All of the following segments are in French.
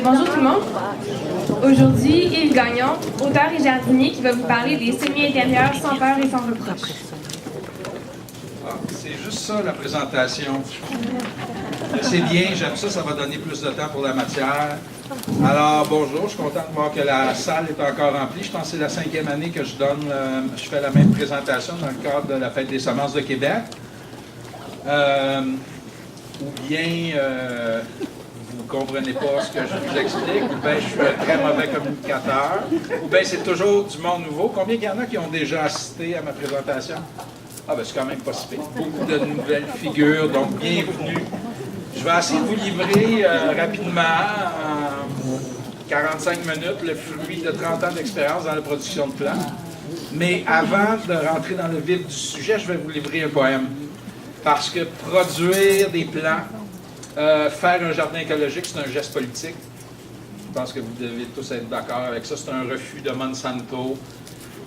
Bonjour tout le monde. Aujourd'hui, Yves Gagnon, auteur et jardinier, qui va vous parler des semi-intérieurs sans peur et sans reproche. C'est juste ça la présentation. C'est bien, j'aime ça, ça va donner plus de temps pour la matière. Alors bonjour, je suis content de voir que la salle est encore remplie. Je pense que c'est la 5e année que je fais la même présentation dans le cadre de la Fête des semences de Québec. Ou bien vous ne comprenez pas ce que je vous explique, ou bien je suis un très mauvais communicateur, ou bien c'est toujours du monde nouveau. Combien il y en a qui ont déjà assisté à ma présentation? Ah ben c'est quand même pas si pire. Beaucoup de nouvelles figures, donc bienvenue. Je vais essayer de vous livrer rapidement, en 45 minutes, le fruit de 30 ans d'expérience dans la production de plantes. Mais avant de rentrer dans le vif du sujet, je vais vous livrer un poème. Parce que produire des plants, faire un jardin écologique, c'est un geste politique. Je pense que vous devez tous être d'accord avec ça. C'est un refus de Monsanto,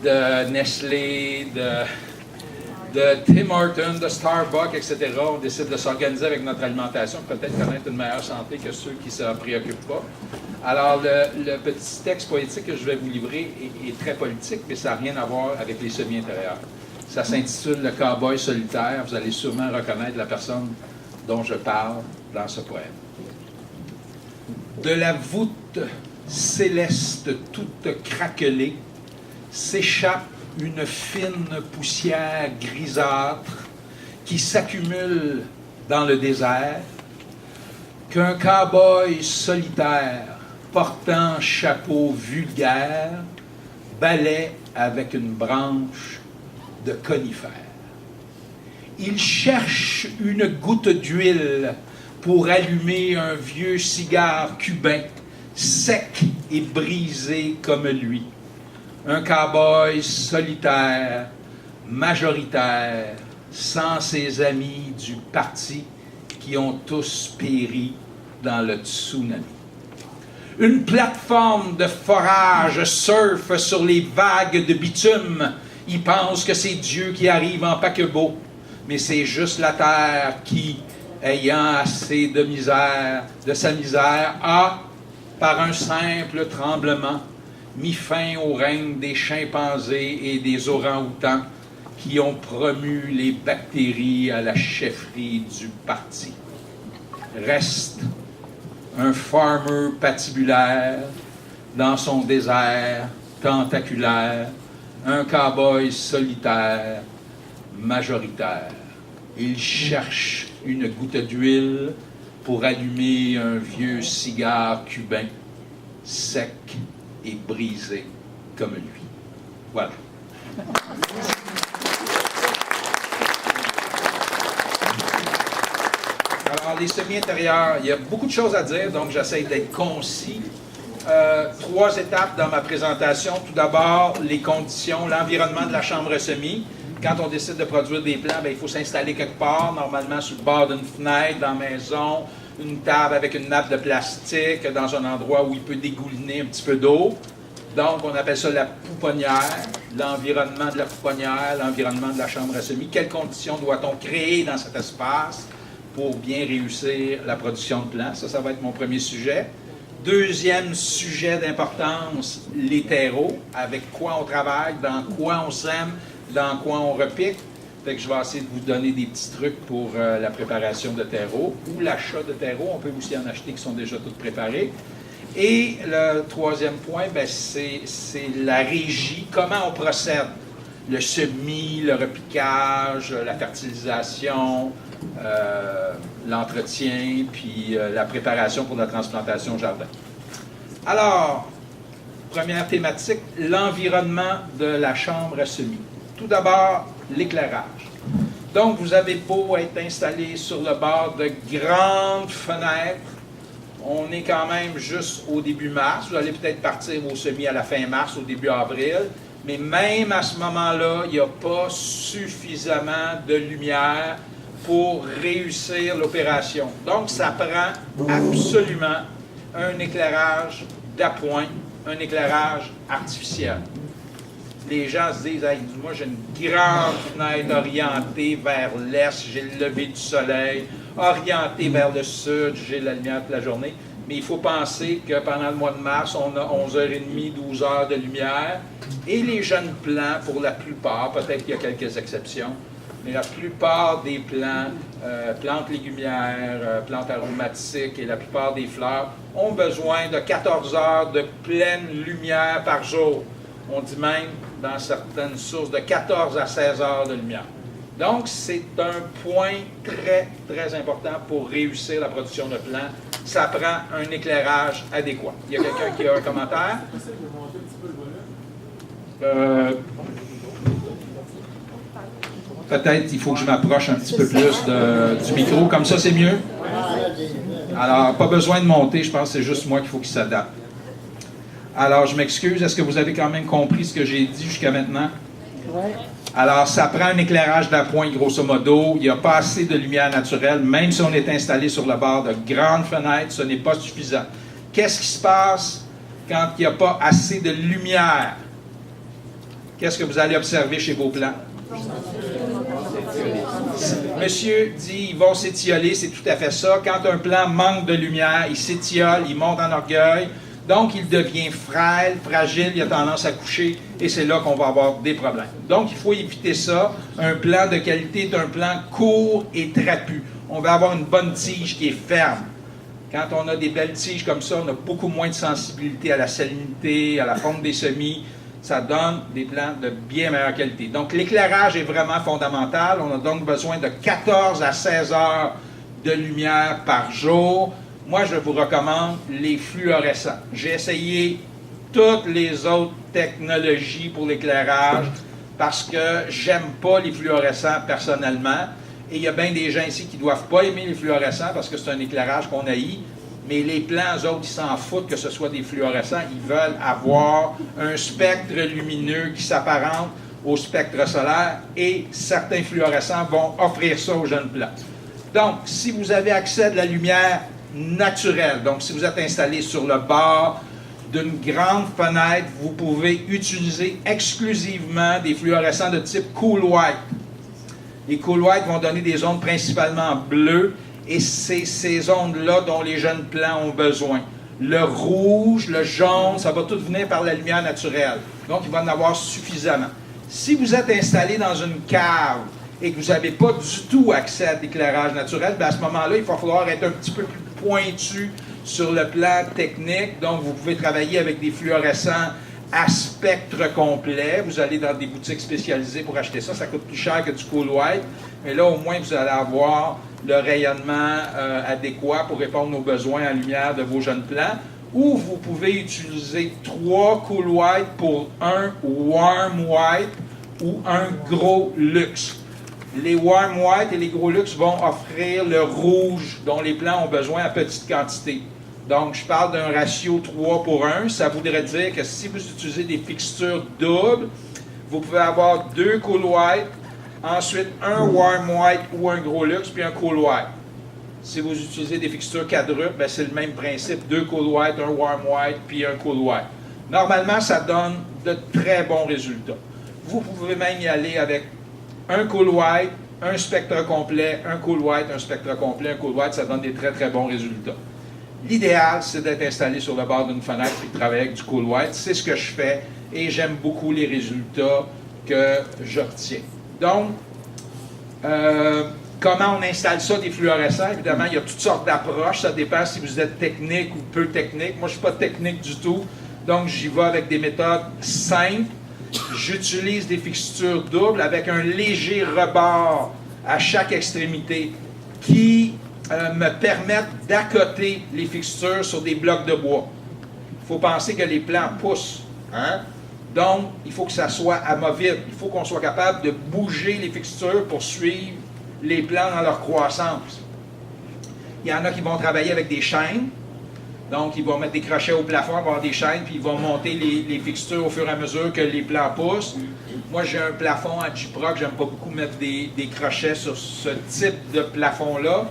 de Nestlé, de Tim Hortons, de Starbucks, etc. On décide de s'organiser avec notre alimentation, peut-être connaître une meilleure santé que ceux qui ne se préoccupent pas. Alors, le petit texte poétique que je vais vous livrer est très politique, mais ça n'a rien à voir avec les semi-intérieurs. Ça s'intitule « Le cowboy solitaire ». Vous allez sûrement reconnaître la personne dont je parle dans ce poème. De la voûte céleste toute craquelée s'échappe une fine poussière grisâtre qui s'accumule dans le désert, qu'un cow-boy solitaire portant chapeau vulgaire balaie avec une branche de conifère. Il cherche une goutte d'huile pour allumer un vieux cigare cubain, sec et brisé comme lui. Un cow-boy solitaire, majoritaire, sans ses amis du parti qui ont tous péri dans le tsunami. Une plateforme de forage surfe sur les vagues de bitume. Il pense que c'est Dieu qui arrive en paquebot, mais c'est juste la terre qui, ayant assez de sa misère, a, par un simple tremblement, mis fin au règne des chimpanzés et des orang-outans qui ont promu les bactéries à la chefferie du parti. Reste un farmer patibulaire dans son désert tentaculaire, un cow-boy solitaire, majoritaire. Il cherche une goutte d'huile pour allumer un vieux cigare cubain, sec et brisé comme lui. Voilà. Alors, les semi-intérieurs, il y a beaucoup de choses à dire, donc j'essaie d'être concis. 3 étapes dans ma présentation. Tout d'abord, les conditions, l'environnement de la chambre à semis. Quand on décide de produire des plants, il faut s'installer quelque part, normalement sur le bord d'une fenêtre, dans la maison, une table avec une nappe de plastique, dans un endroit où il peut dégouliner un petit peu d'eau. Donc, on appelle ça la pouponnière, l'environnement de la pouponnière, l'environnement de la chambre à semis. Quelles conditions doit-on créer dans cet espace pour bien réussir la production de plants? Ça va être mon premier sujet. Deuxième sujet d'importance, les terreaux. Avec quoi on travaille, dans quoi on sème, dans quoi on repique. Fait que je vais essayer de vous donner des petits trucs pour la préparation de terreaux ou l'achat de terreaux. On peut aussi en acheter qui sont déjà tous préparés. Et le troisième point, c'est la régie. Comment on procède? Le semis, le repiquage, la fertilisation, l'entretien, puis la préparation pour la transplantation au jardin. Alors, première thématique, l'environnement de la chambre à semis. Tout d'abord, l'éclairage. Donc, vous avez beau être installé sur le bord de grandes fenêtres. On est quand même juste au début mars. Vous allez peut-être partir au semis à la fin mars, au début avril. Mais même à ce moment-là, il n'y a pas suffisamment de lumière pour réussir l'opération. Donc, ça prend absolument un éclairage d'appoint, un éclairage artificiel. Les gens se disent hey, « moi j'ai une grande fenêtre orientée vers l'est, j'ai le lever du soleil, orientée vers le sud, j'ai la lumière toute la journée. » mais il faut penser que pendant le mois de mars, on a 11h30, 12 heures de lumière, et les jeunes plants, pour la plupart, peut-être qu'il y a quelques exceptions, mais la plupart des plants, plantes légumières, plantes aromatiques et la plupart des fleurs ont besoin de 14 heures de pleine lumière par jour. On dit même, dans certaines sources, de 14 à 16 heures de lumière. Donc, c'est un point très, très important pour réussir la production de plants. Ça prend un éclairage adéquat. Il y a quelqu'un qui a un commentaire? Peut-être il faut que je m'approche un petit peu plus du micro. Comme ça, c'est mieux? Alors, pas besoin de monter. Je pense que c'est juste moi qu'il faut qu'il s'adapte. Alors, je m'excuse. Est-ce que vous avez quand même compris ce que j'ai dit jusqu'à maintenant? Oui. Alors, ça prend un éclairage d'appoint, grosso modo. Il n'y a pas assez de lumière naturelle. Même si on est installé sur le bord de grandes fenêtres, ce n'est pas suffisant. Qu'est-ce qui se passe quand il n'y a pas assez de lumière? Qu'est-ce que vous allez observer chez vos plants? Monsieur dit, ils vont s'étioler, c'est tout à fait ça. Quand un plant manque de lumière, il s'étiole, il monte en orgueil. Donc, il devient frêle, fragile, il a tendance à coucher, et c'est là qu'on va avoir des problèmes. Donc, il faut éviter ça. Un plant de qualité est un plant court et trapu. On va avoir une bonne tige qui est ferme. Quand on a des belles tiges comme ça, on a beaucoup moins de sensibilité à la salinité, à la forme des semis. Ça donne des plants de bien meilleure qualité. Donc, l'éclairage est vraiment fondamental. On a donc besoin de 14 à 16 heures de lumière par jour. Moi, je vous recommande les fluorescents. J'ai essayé toutes les autres technologies pour l'éclairage parce que j'aime pas les fluorescents personnellement. Et il y a bien des gens ici qui ne doivent pas aimer les fluorescents parce que c'est un éclairage qu'on haït. Mais les plants, eux autres, ils s'en foutent que ce soit des fluorescents. Ils veulent avoir un spectre lumineux qui s'apparente au spectre solaire et certains fluorescents vont offrir ça aux jeunes plants. Donc, si vous avez accès à de la lumière naturelle, donc si vous êtes installé sur le bord d'une grande fenêtre, vous pouvez utiliser exclusivement des fluorescents de type cool white. Les cool white vont donner des ondes principalement bleues et c'est ces ondes-là dont les jeunes plants ont besoin. Le rouge, le jaune, ça va tout venir par la lumière naturelle. Donc, il va en avoir suffisamment. Si vous êtes installé dans une cave et que vous n'avez pas du tout accès à l'éclairage naturel, bien à ce moment-là, il va falloir être un petit peu plus pointu sur le plan technique. Donc, vous pouvez travailler avec des fluorescents à spectre complet. Vous allez dans des boutiques spécialisées pour acheter ça. Ça coûte plus cher que du cool white. Mais là, au moins, vous allez avoir le rayonnement adéquat pour répondre aux besoins en lumière de vos jeunes plants. Ou vous pouvez utiliser 3 cool white pour un warm white ou un gros luxe. Les warm white et les gros luxe vont offrir le rouge dont les plants ont besoin à petite quantité. Donc, je parle d'un ratio 3 pour 1. Ça voudrait dire que si vous utilisez des fixtures doubles, vous pouvez avoir 2 cool white, ensuite un warm white ou un gros luxe, puis un cool white. Si vous utilisez des fixtures quadruples, c'est le même principe. 2 cool white, un warm white, puis un cool white. Normalement, ça donne de très bons résultats. Vous pouvez même y aller avec un cool white, un spectre complet, un cool white, un spectre complet, un cool white, ça donne des très très bons résultats. L'idéal, c'est d'être installé sur le bord d'une fenêtre et de travailler avec du cool white. C'est ce que je fais et j'aime beaucoup les résultats que j'obtiens. Donc, comment on installe ça, des fluorescents? Évidemment, il y a toutes sortes d'approches. Ça dépend si vous êtes technique ou peu technique. Moi, je ne suis pas technique du tout. Donc, j'y vais avec des méthodes simples. J'utilise des fixtures doubles avec un léger rebord à chaque extrémité qui me permettent d'accoter les fixtures sur des blocs de bois. Il faut penser que les plants poussent. Hein? Donc, il faut que ça soit amovible. Il faut qu'on soit capable de bouger les fixtures pour suivre les plants dans leur croissance. Il y en a qui vont travailler avec des chaînes. Donc, ils vont mettre des crochets au plafond, avoir des chaînes, puis ils vont monter les fixtures au fur et à mesure que les plants poussent. Moi, j'ai un plafond à Gyproc, j'aime pas beaucoup mettre des crochets sur ce type de plafond-là.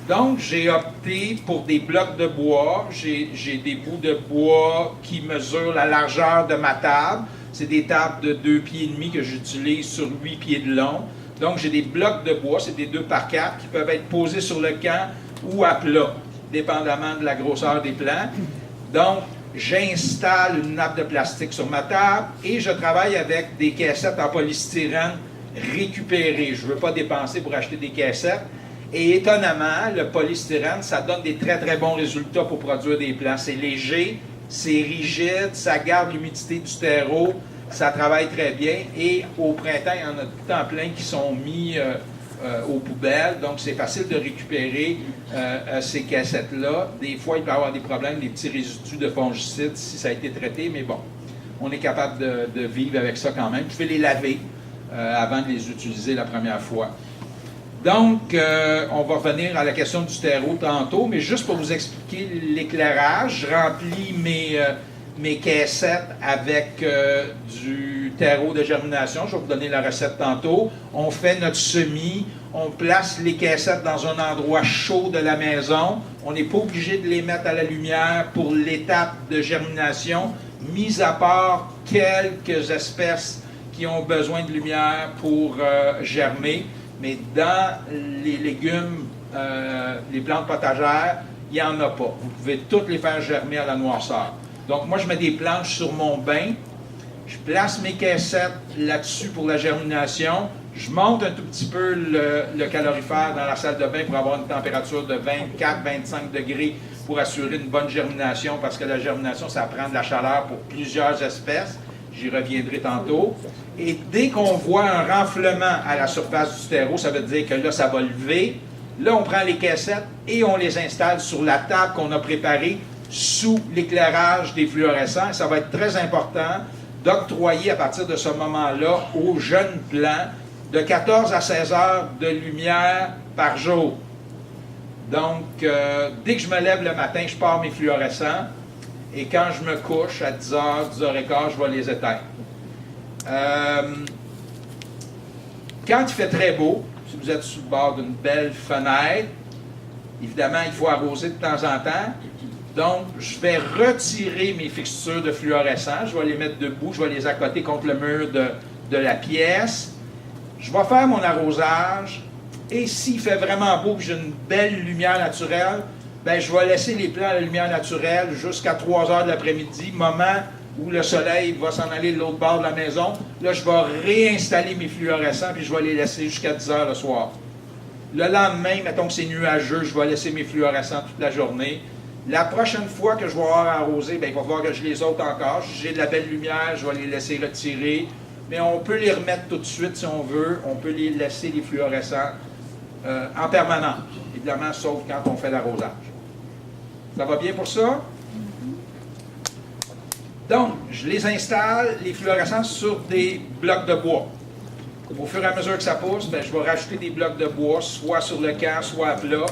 Donc, j'ai opté pour des blocs de bois. J'ai des bouts de bois qui mesurent la largeur de ma table. C'est des tables de 2,5 pieds que j'utilise sur 8 pieds de long. Donc, j'ai des blocs de bois, c'est des 2 par 4 qui peuvent être posés sur le camp ou à plat. dépendamment de la grosseur des plants. Donc, j'installe une nappe de plastique sur ma table et je travaille avec des caissettes en polystyrène récupérées. Je ne veux pas dépenser pour acheter des caissettes. Et étonnamment, le polystyrène, ça donne des très, très bons résultats pour produire des plants. C'est léger, c'est rigide, ça garde l'humidité du terreau, ça travaille très bien. Et au printemps, il y en a tout en plein qui sont mis aux poubelles. Donc, c'est facile de récupérer ces caissettes-là. Des fois, il peut y avoir des problèmes, des petits résidus de fongicides si ça a été traité. Mais bon, on est capable de vivre avec ça quand même. Vous pouvez les laver avant de les utiliser la première fois. Donc, on va revenir à la question du terreau tantôt, mais juste pour vous expliquer l'éclairage, je remplis mes caissettes avec du terreau de germination. Je vais vous donner la recette tantôt. On fait notre semis, on place les caissettes dans un endroit chaud de la maison. On n'est pas obligé de les mettre à la lumière pour l'étape de germination, mis à part quelques espèces qui ont besoin de lumière pour germer. Mais dans les légumes, les plantes potagères, il n'y en a pas. Vous pouvez toutes les faire germer à la noirceur. Donc, moi, je mets des planches sur mon bain. Je place mes caissettes là-dessus pour la germination. Je monte un tout petit peu le calorifère dans la salle de bain pour avoir une température de 24-25 degrés pour assurer une bonne germination, parce que la germination, ça prend de la chaleur pour plusieurs espèces. J'y reviendrai tantôt. Et dès qu'on voit un renflement à la surface du terreau, ça veut dire que là, ça va lever. Là, on prend les caissettes et on les installe sur la table qu'on a préparée sous l'éclairage des fluorescents. Et ça va être très important d'octroyer à partir de ce moment-là aux jeunes plants de 14 à 16 heures de lumière par jour. Donc, dès que je me lève le matin, je pars mes fluorescents. Et quand je me couche à 10h, 10h15, je vais les éteindre. Quand il fait très beau, si vous êtes sur le bord d'une belle fenêtre, évidemment, il faut arroser de temps en temps. Donc, je vais retirer mes fixtures de fluorescents. Je vais les mettre debout. Je vais les accoter contre le mur de la pièce. Je vais faire mon arrosage. Et s'il fait vraiment beau et que j'ai une belle lumière naturelle, bien, je vais laisser les plants à la lumière naturelle jusqu'à 3 heures de l'après-midi, moment où le soleil va s'en aller de l'autre bord de la maison. Là, je vais réinstaller mes fluorescents puis je vais les laisser jusqu'à 10 heures le soir. Le lendemain, mettons que c'est nuageux, je vais laisser mes fluorescents toute la journée. La prochaine fois que je vais avoir arrosé, bien, il va falloir que je les ôte encore. Si j'ai de la belle lumière, je vais les laisser retirer. Mais on peut les remettre tout de suite si on veut. On peut les laisser, les fluorescents, en permanence. Évidemment, sauf quand on fait l'arrosage. Ça va bien pour ça? Donc, je les installe, les fluorescents, sur des blocs de bois. Au fur et à mesure que ça pousse, bien, je vais rajouter des blocs de bois, soit sur le camp, soit à plat,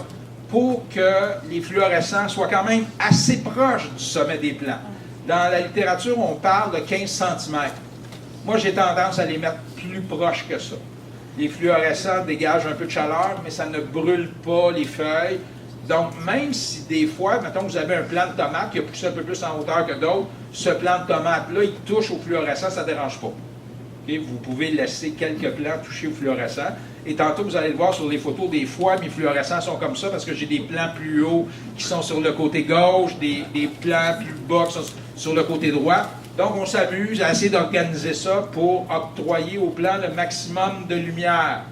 pour que les fluorescents soient quand même assez proches du sommet des plants. Dans la littérature, on parle de 15 cm. Moi, j'ai tendance à les mettre plus proches que ça. Les fluorescents dégagent un peu de chaleur, mais ça ne brûle pas les feuilles. Donc, même si des fois, mettons que vous avez un plant de tomate qui a poussé un peu plus en hauteur que d'autres, ce plant de tomate-là, il touche au fluorescent, ça ne dérange pas. Okay? Vous pouvez laisser quelques plants toucher au fluorescent. Et tantôt, vous allez le voir sur les photos, des fois, mes fluorescents sont comme ça parce que j'ai des plants plus hauts qui sont sur le côté gauche, des plants plus bas qui sont sur le côté droit. Donc, on s'amuse à essayer d'organiser ça pour octroyer aux plants le maximum de lumière.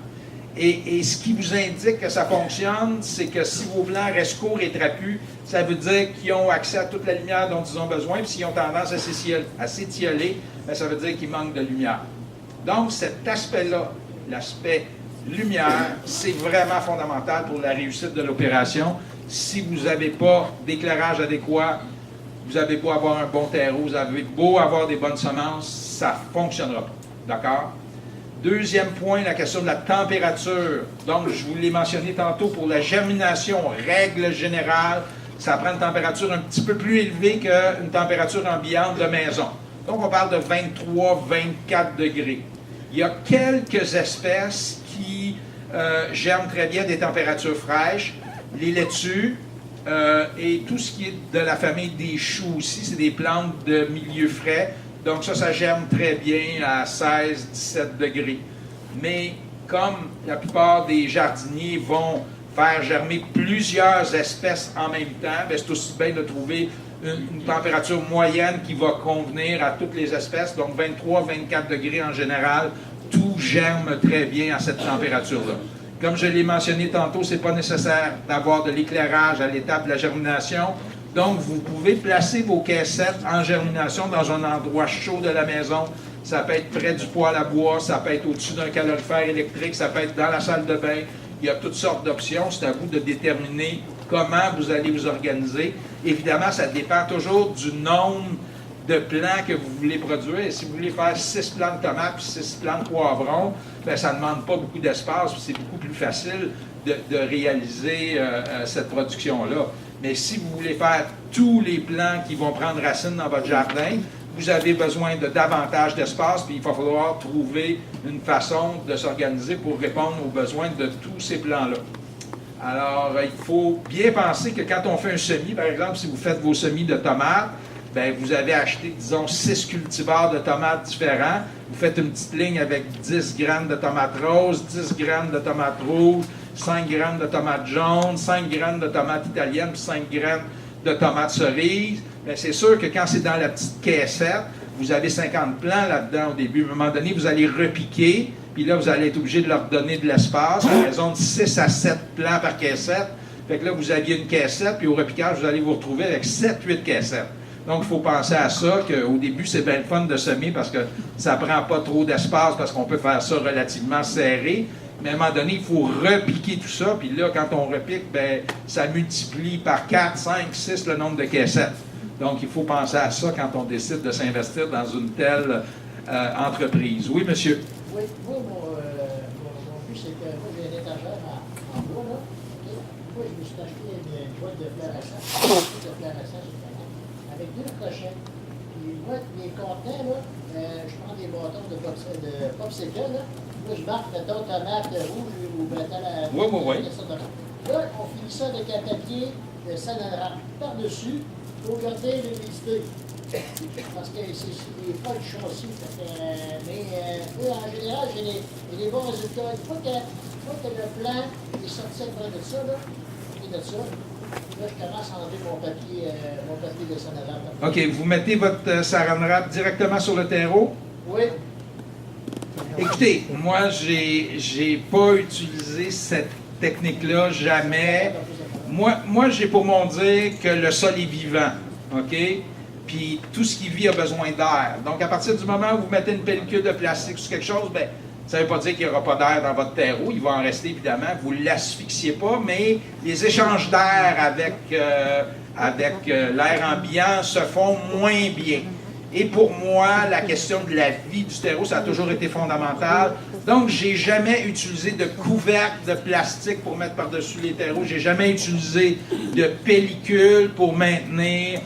Et ce qui vous indique que ça fonctionne, c'est que si vos plants restent courts et trapus, ça veut dire qu'ils ont accès à toute la lumière dont ils ont besoin, puis s'ils ont tendance à s'étioler, bien, ça veut dire qu'ils manquent de lumière. Donc, cet aspect-là, l'aspect lumière, c'est vraiment fondamental pour la réussite de l'opération. Si vous n'avez pas d'éclairage adéquat, vous avez beau avoir un bon terreau, vous avez beau avoir des bonnes semences, ça ne fonctionnera pas. D'accord? Deuxième point, la question de la température. Donc, je vous l'ai mentionné tantôt, pour la germination, règle générale, ça prend une température un petit peu plus élevée qu'une température ambiante de maison. Donc, on parle de 23-24 degrés. Il y a quelques espèces qui germent très bien des températures fraîches. Les laitues et tout ce qui est de la famille des choux aussi, c'est des plantes de milieu frais. Donc ça germe très bien à 16-17 degrés. Mais comme la plupart des jardiniers vont faire germer plusieurs espèces en même temps, bien, c'est aussi bien de trouver une température moyenne qui va convenir à toutes les espèces, donc 23-24 degrés en général, tout germe très bien à cette température-là. Comme je l'ai mentionné tantôt, ce n'est pas nécessaire d'avoir de l'éclairage à l'étape de la germination, donc vous pouvez placer vos caissettes en germination dans un endroit chaud de la maison. Ça peut être près du poêle à bois, ça peut être au-dessus d'un calorifère électrique, ça peut être dans la salle de bain. Il y a toutes sortes d'options. C'est à vous de déterminer comment vous allez vous organiser. Évidemment, ça dépend toujours du nombre de plants que vous voulez produire. Et si vous voulez faire 6 plants de tomates puis 6 plants de poivrons, bien, ça ne demande pas beaucoup d'espace, puis c'est beaucoup plus facile de réaliser cette production-là. Mais si vous voulez faire tous les plants qui vont prendre racine dans votre jardin, vous avez besoin de davantage d'espace, puis il va falloir trouver une façon de s'organiser pour répondre aux besoins de tous ces plants-là. Alors, il faut bien penser que quand on fait un semis, par exemple, si vous faites vos semis de tomates, bien, vous avez acheté, disons, 6 cultivars de tomates différents. Vous faites une petite ligne avec 10 graines de tomates roses, 10 graines de tomates rouges, 5 graines de tomates jaunes, 5 graines de tomates italiennes, puis 5 graines de tomates cerises. Bien, c'est sûr que quand c'est dans la petite caissette, vous avez 50 plants là-dedans au début. À un moment donné, vous allez repiquer, puis là, vous allez être obligé de leur donner de l'espace, à raison de 6 à 7 plants par caissette. Fait que là, vous aviez une caissette, puis au repiquage, vous allez vous retrouver avec 7-8 caissettes. Donc, il faut penser à ça, qu'au début, c'est bien le fun de semer parce que ça ne prend pas trop d'espace, parce qu'on peut faire ça relativement serré. Mais à un moment donné, il faut repiquer tout ça, puis là, quand on repique, bien, ça multiplie par 4, 5, 6 le nombre de caissettes. Donc, il faut penser à ça quand on décide de s'investir dans une telle entreprise. Oui, monsieur? Oui, moi, mon but, c'est que moi, j'ai une étagère en bois, là. Okay? Moi, je me suis acheté une boîte de fluorescence, avec 2 crochets. Puis moi, mes contenants, là, je prends des bâtons de popsicle, là. Moi, je marque, mettons, tomate rouge ou mettons la... Oui. Là, on finit ça avec un papier de salade par-dessus pour garder l'humidité. Parce que c'est pas le châssis. Mais en général, j'ai des bons résultats. Une fois que le plan est sorti de ça, là, je commence à enlever mon papier de saran wrap. OK, vous mettez votre saran wrap directement sur le terreau? Oui. Écoutez, moi, j'ai pas utilisé cette technique-là, jamais. Moi, j'ai pour mon dire que le sol est vivant, OK? Puis tout ce qui vit a besoin d'air. Donc, à partir du moment où vous mettez une pellicule de plastique sur quelque chose, bien, ça ne veut pas dire qu'il n'y aura pas d'air dans votre terreau. Il va en rester, évidemment. Vous ne l'asphyxiez pas, mais les échanges d'air avec l'air ambiant se font moins bien. Et pour moi, la question de la vie du terreau, ça a toujours été fondamental. Donc, j'ai jamais utilisé de couvercle de plastique pour mettre par-dessus les terreaux. J'ai jamais utilisé de pellicule pour maintenir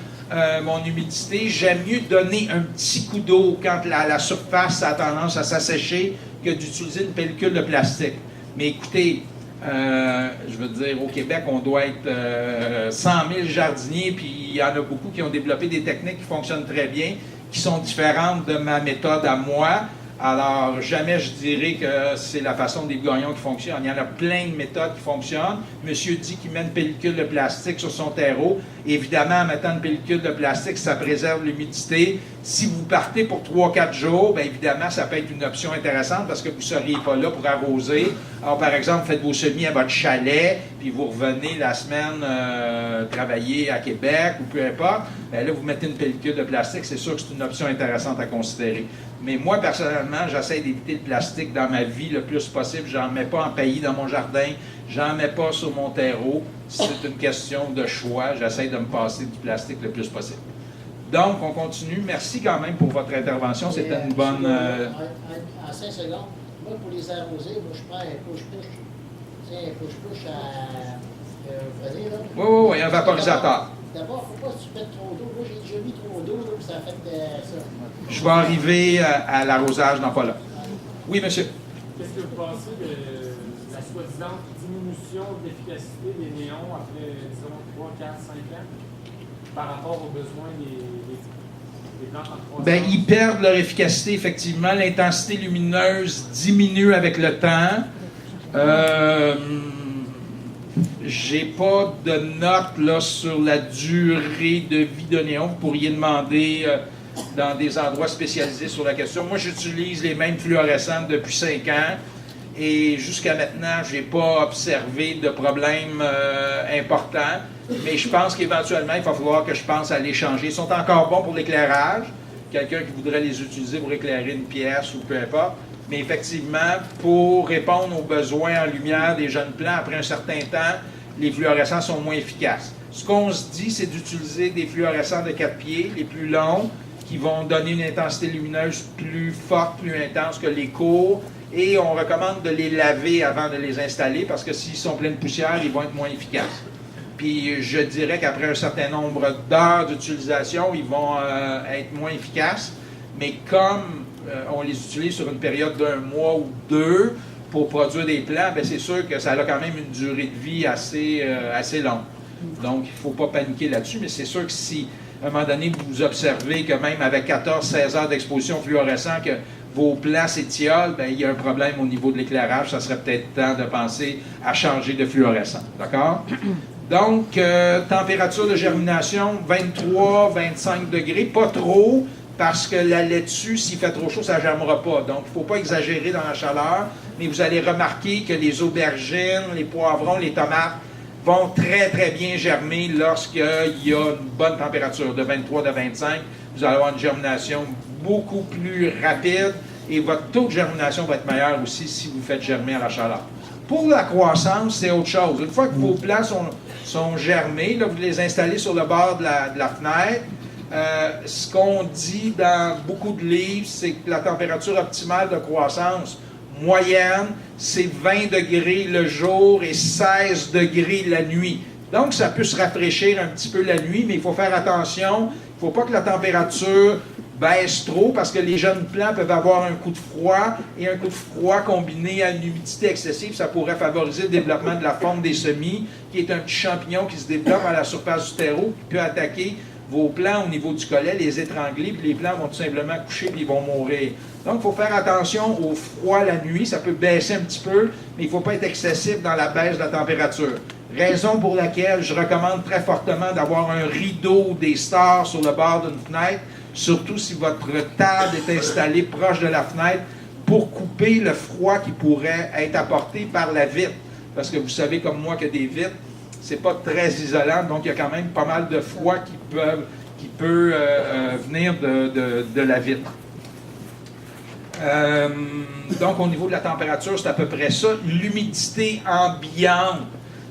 mon humidité. J'aime mieux donner un petit coup d'eau quand la surface a tendance à s'assécher que d'utiliser une pellicule de plastique. Mais écoutez, je veux dire, au Québec, on doit être 100 000 jardiniers, puis il y en a beaucoup qui ont développé des techniques qui fonctionnent très bien, qui sont différentes de ma méthode à moi. Alors, jamais je dirais que c'est la façon des gagnons qui fonctionne. Il y en a plein de méthodes qui fonctionnent. Monsieur dit qu'il met une pellicule de plastique sur son terreau. Évidemment, en mettant une pellicule de plastique, ça préserve l'humidité. Si vous partez pour 3-4 jours, bien évidemment, ça peut être une option intéressante parce que vous ne seriez pas là pour arroser. Alors, par exemple, faites vos semis à votre chalet, puis vous revenez la semaine travailler à Québec ou peu importe. Bien là, vous mettez une pellicule de plastique. C'est sûr que c'est une option intéressante à considérer. Mais moi, personnellement, j'essaie d'éviter le plastique dans ma vie le plus possible. J'en mets pas en paillis dans mon jardin. J'en mets pas sur mon terreau. C'est une question de choix. J'essaie de me passer du plastique le plus possible. Donc, on continue. Merci quand même pour votre intervention. C'était une bonne... En 5 secondes, moi, pour les arroser, moi, je prends un push-push. Tu sais, un push-push à... vous voyez, là? Oui, un vaporisateur. D'abord, il ne faut pas que tu mettes trop d'eau. Moi, j'ai déjà mis trop d'eau, puis ça fait ça. Je vais arriver à l'arrosage dans pas là. Oui, monsieur. Qu'est-ce que vous pensez de la soi-disant diminution de l'efficacité des néons après, disons, 3, 4, 5 ans par rapport aux besoins des plantes en croissance? Bien, ils perdent leur efficacité, effectivement. L'intensité lumineuse diminue avec le temps. J'ai pas de notes là, sur la durée de vie de néon. Vous pourriez demander dans des endroits spécialisés sur la question. Moi, j'utilise les mêmes fluorescentes depuis 5 ans et jusqu'à maintenant, je n'ai pas observé de problème important. Mais je pense qu'éventuellement, il va falloir que je pense à les changer. Ils sont encore bons pour l'éclairage. Quelqu'un qui voudrait les utiliser pour éclairer une pièce ou peu importe. Mais effectivement, pour répondre aux besoins en lumière des jeunes plants, après un certain temps, les fluorescents sont moins efficaces. Ce qu'on se dit, c'est d'utiliser des fluorescents de 4 pieds, les plus longs, qui vont donner une intensité lumineuse plus forte, plus intense que les courts. Et on recommande de les laver avant de les installer, parce que s'ils sont pleins de poussière, ils vont être moins efficaces. Puis je dirais qu'après un certain nombre d'heures d'utilisation, ils vont être moins efficaces. Mais comme on les utilise sur une période d'1 mois ou 2 pour produire des plants, bien c'est sûr que ça a quand même une durée de vie assez longue. Donc, il ne faut pas paniquer là-dessus, mais c'est sûr que si, à un moment donné, vous observez que même avec 14-16 heures d'exposition fluorescente, que vos plants s'étiolent, bien, il y a un problème au niveau de l'éclairage, ça serait peut-être temps de penser à changer de fluorescent. D'accord? Donc, température de germination, 23-25 degrés, pas trop, parce que la laitue, s'il fait trop chaud, ça ne germera pas. Donc, il ne faut pas exagérer dans la chaleur, mais vous allez remarquer que les aubergines, les poivrons, les tomates vont très, très bien germer lorsqu'il y a une bonne température de 23 à 25. Vous allez avoir une germination beaucoup plus rapide et votre taux de germination va être meilleur aussi si vous faites germer à la chaleur. Pour la croissance, c'est autre chose. Une fois que vos plants sont germés, là, vous les installez sur le bord de la fenêtre. Ce qu'on dit dans beaucoup de livres, c'est que la température optimale de croissance moyenne, c'est 20 degrés le jour et 16 degrés la nuit. Donc, ça peut se rafraîchir un petit peu la nuit, mais il faut faire attention. Il ne faut pas que la température baisse trop parce que les jeunes plants peuvent avoir un coup de froid et un coup de froid combiné à une humidité excessive, ça pourrait favoriser le développement de la forme des semis, qui est un petit champignon qui se développe à la surface du terreau, qui peut attaquer vos plants au niveau du collet, les étrangler, puis les plants vont tout simplement coucher puis ils vont mourir. Donc, il faut faire attention au froid la nuit, ça peut baisser un petit peu, mais il ne faut pas être excessif dans la baisse de la température. Raison pour laquelle je recommande très fortement d'avoir un rideau des stars sur le bord d'une fenêtre, surtout si votre table est installée proche de la fenêtre, pour couper le froid qui pourrait être apporté par la vitre. Parce que vous savez comme moi que des vitres, c'est pas très isolant, donc il y a quand même pas mal de froid qui peut venir de la vitre. Donc au niveau de la température, c'est à peu près ça. L'humidité ambiante,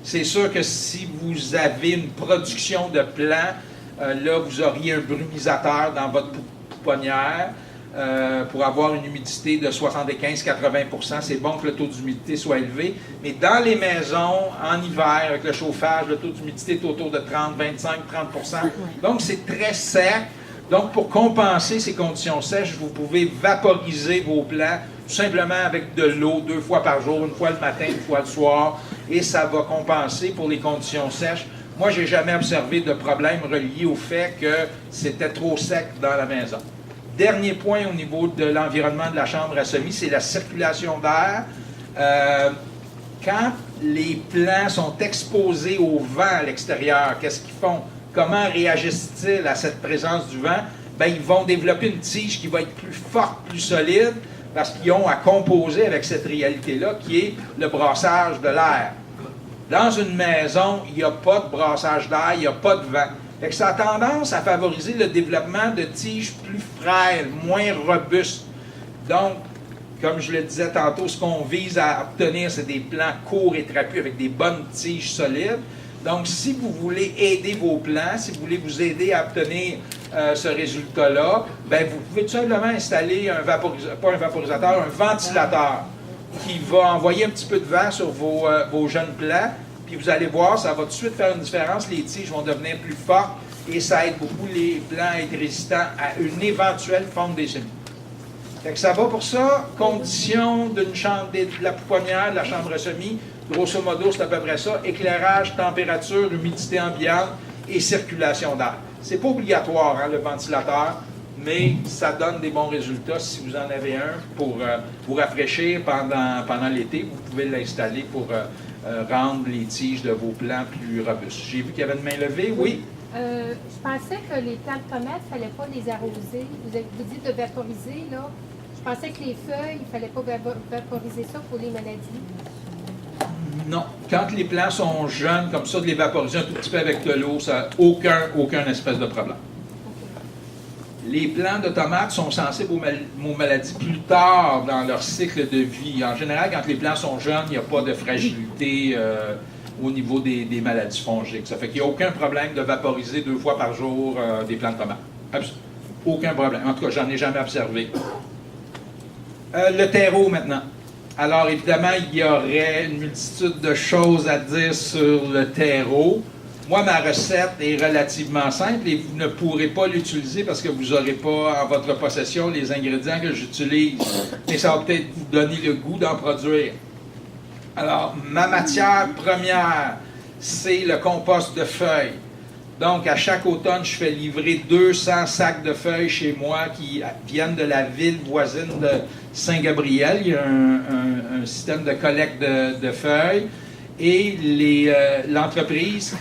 c'est sûr que si vous avez une production de plants, là vous auriez un brumisateur dans votre pouponnière. Pour avoir une humidité de 75-80%, c'est bon que le taux d'humidité soit élevé. Mais dans les maisons, en hiver, avec le chauffage, le taux d'humidité est autour de 30, 25, 30%. Donc, c'est très sec. Donc, pour compenser ces conditions sèches, vous pouvez vaporiser vos plants tout simplement avec de l'eau 2 fois par jour, une fois le matin, une fois le soir, et ça va compenser pour les conditions sèches. Moi, je n'ai jamais observé de problème relié au fait que c'était trop sec dans la maison. Dernier point au niveau de l'environnement de la chambre à semis, c'est la circulation d'air. Quand les plants sont exposés au vent à l'extérieur, qu'est-ce qu'ils font? Comment réagissent-ils à cette présence du vent? Bien, ils vont développer une tige qui va être plus forte, plus solide, parce qu'ils ont à composer avec cette réalité-là, qui est le brassage de l'air. Dans une maison, il n'y a pas de brassage d'air, il n'y a pas de vent. Fait que ça a tendance à favoriser le développement de tiges plus frêles, moins robustes. Donc, comme je le disais tantôt, ce qu'on vise à obtenir, c'est des plants courts et trapus avec des bonnes tiges solides. Donc, si vous voulez aider vos plants, si vous voulez vous aider à obtenir ce résultat-là, bien, vous pouvez tout simplement installer pas un vaporisateur, un ventilateur qui va envoyer un petit peu de vent sur vos jeunes plants. Puis vous allez voir, ça va tout de suite faire une différence. Les tiges vont devenir plus fortes et ça aide beaucoup les plants à être résistants à une éventuelle fonte des semis. Fait que ça va pour ça. Condition d'une chambre, de la pouponnière, de la chambre à semis, grosso modo, c'est à peu près ça. Éclairage, température, humidité ambiante et circulation d'air. C'est pas obligatoire, hein, le ventilateur, mais ça donne des bons résultats. Si vous en avez un pour vous rafraîchir pendant l'été, vous pouvez l'installer pour rendre les tiges de vos plants plus robustes. J'ai vu qu'il y avait une main levée, oui? Je pensais que les plants de tomates, il ne fallait pas les arroser. Vous dites de vaporiser, là. Je pensais que les feuilles, il ne fallait pas vaporiser ça pour les maladies. Non. Quand les plants sont jeunes, comme ça, de les vaporiser un tout petit peu avec de l'eau, ça n'a aucun espèce de problème. Les plants de tomates sont sensibles aux maladies plus tard dans leur cycle de vie. En général, quand les plants sont jeunes, il n'y a pas de fragilité au niveau des maladies fongiques. Ça fait qu'il n'y a aucun problème de vaporiser 2 fois par jour des plants de tomates. Aucun problème. En tout cas, j'en ai jamais observé. Le terreau maintenant. Alors évidemment, il y aurait une multitude de choses à dire sur le terreau. Moi, ma recette est relativement simple et vous ne pourrez pas l'utiliser parce que vous n'aurez pas en votre possession les ingrédients que j'utilise. Mais ça va peut-être vous donner le goût d'en produire. Alors, ma matière première, c'est le compost de feuilles. Donc, à chaque automne, je fais livrer 200 sacs de feuilles chez moi qui viennent de la ville voisine de Saint-Gabriel. Il y a un système de collecte de feuilles. Et l'entreprise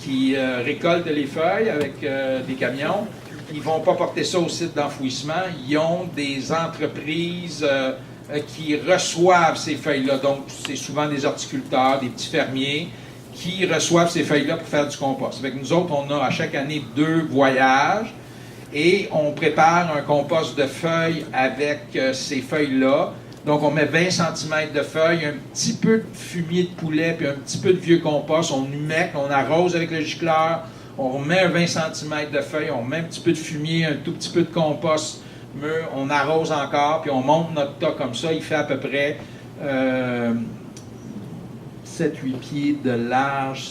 qui récolte les feuilles avec des camions, ils ne vont pas porter ça au site d'enfouissement. Ils ont des entreprises qui reçoivent ces feuilles-là. Donc, c'est souvent des horticulteurs, des petits fermiers qui reçoivent ces feuilles-là pour faire du compost. Avec nous autres, on a à chaque année 2 voyages et on prépare un compost de feuilles avec ces feuilles-là. Donc, on met 20 cm de feuilles, un petit peu de fumier de poulet, puis un petit peu de vieux compost. On humecte, on arrose avec le gicleur, on remet un 20 cm de feuilles, on met un petit peu de fumier, un tout petit peu de compost mûr, on arrose encore, puis on monte notre tas comme ça. Il fait à peu près 7-8 pieds de large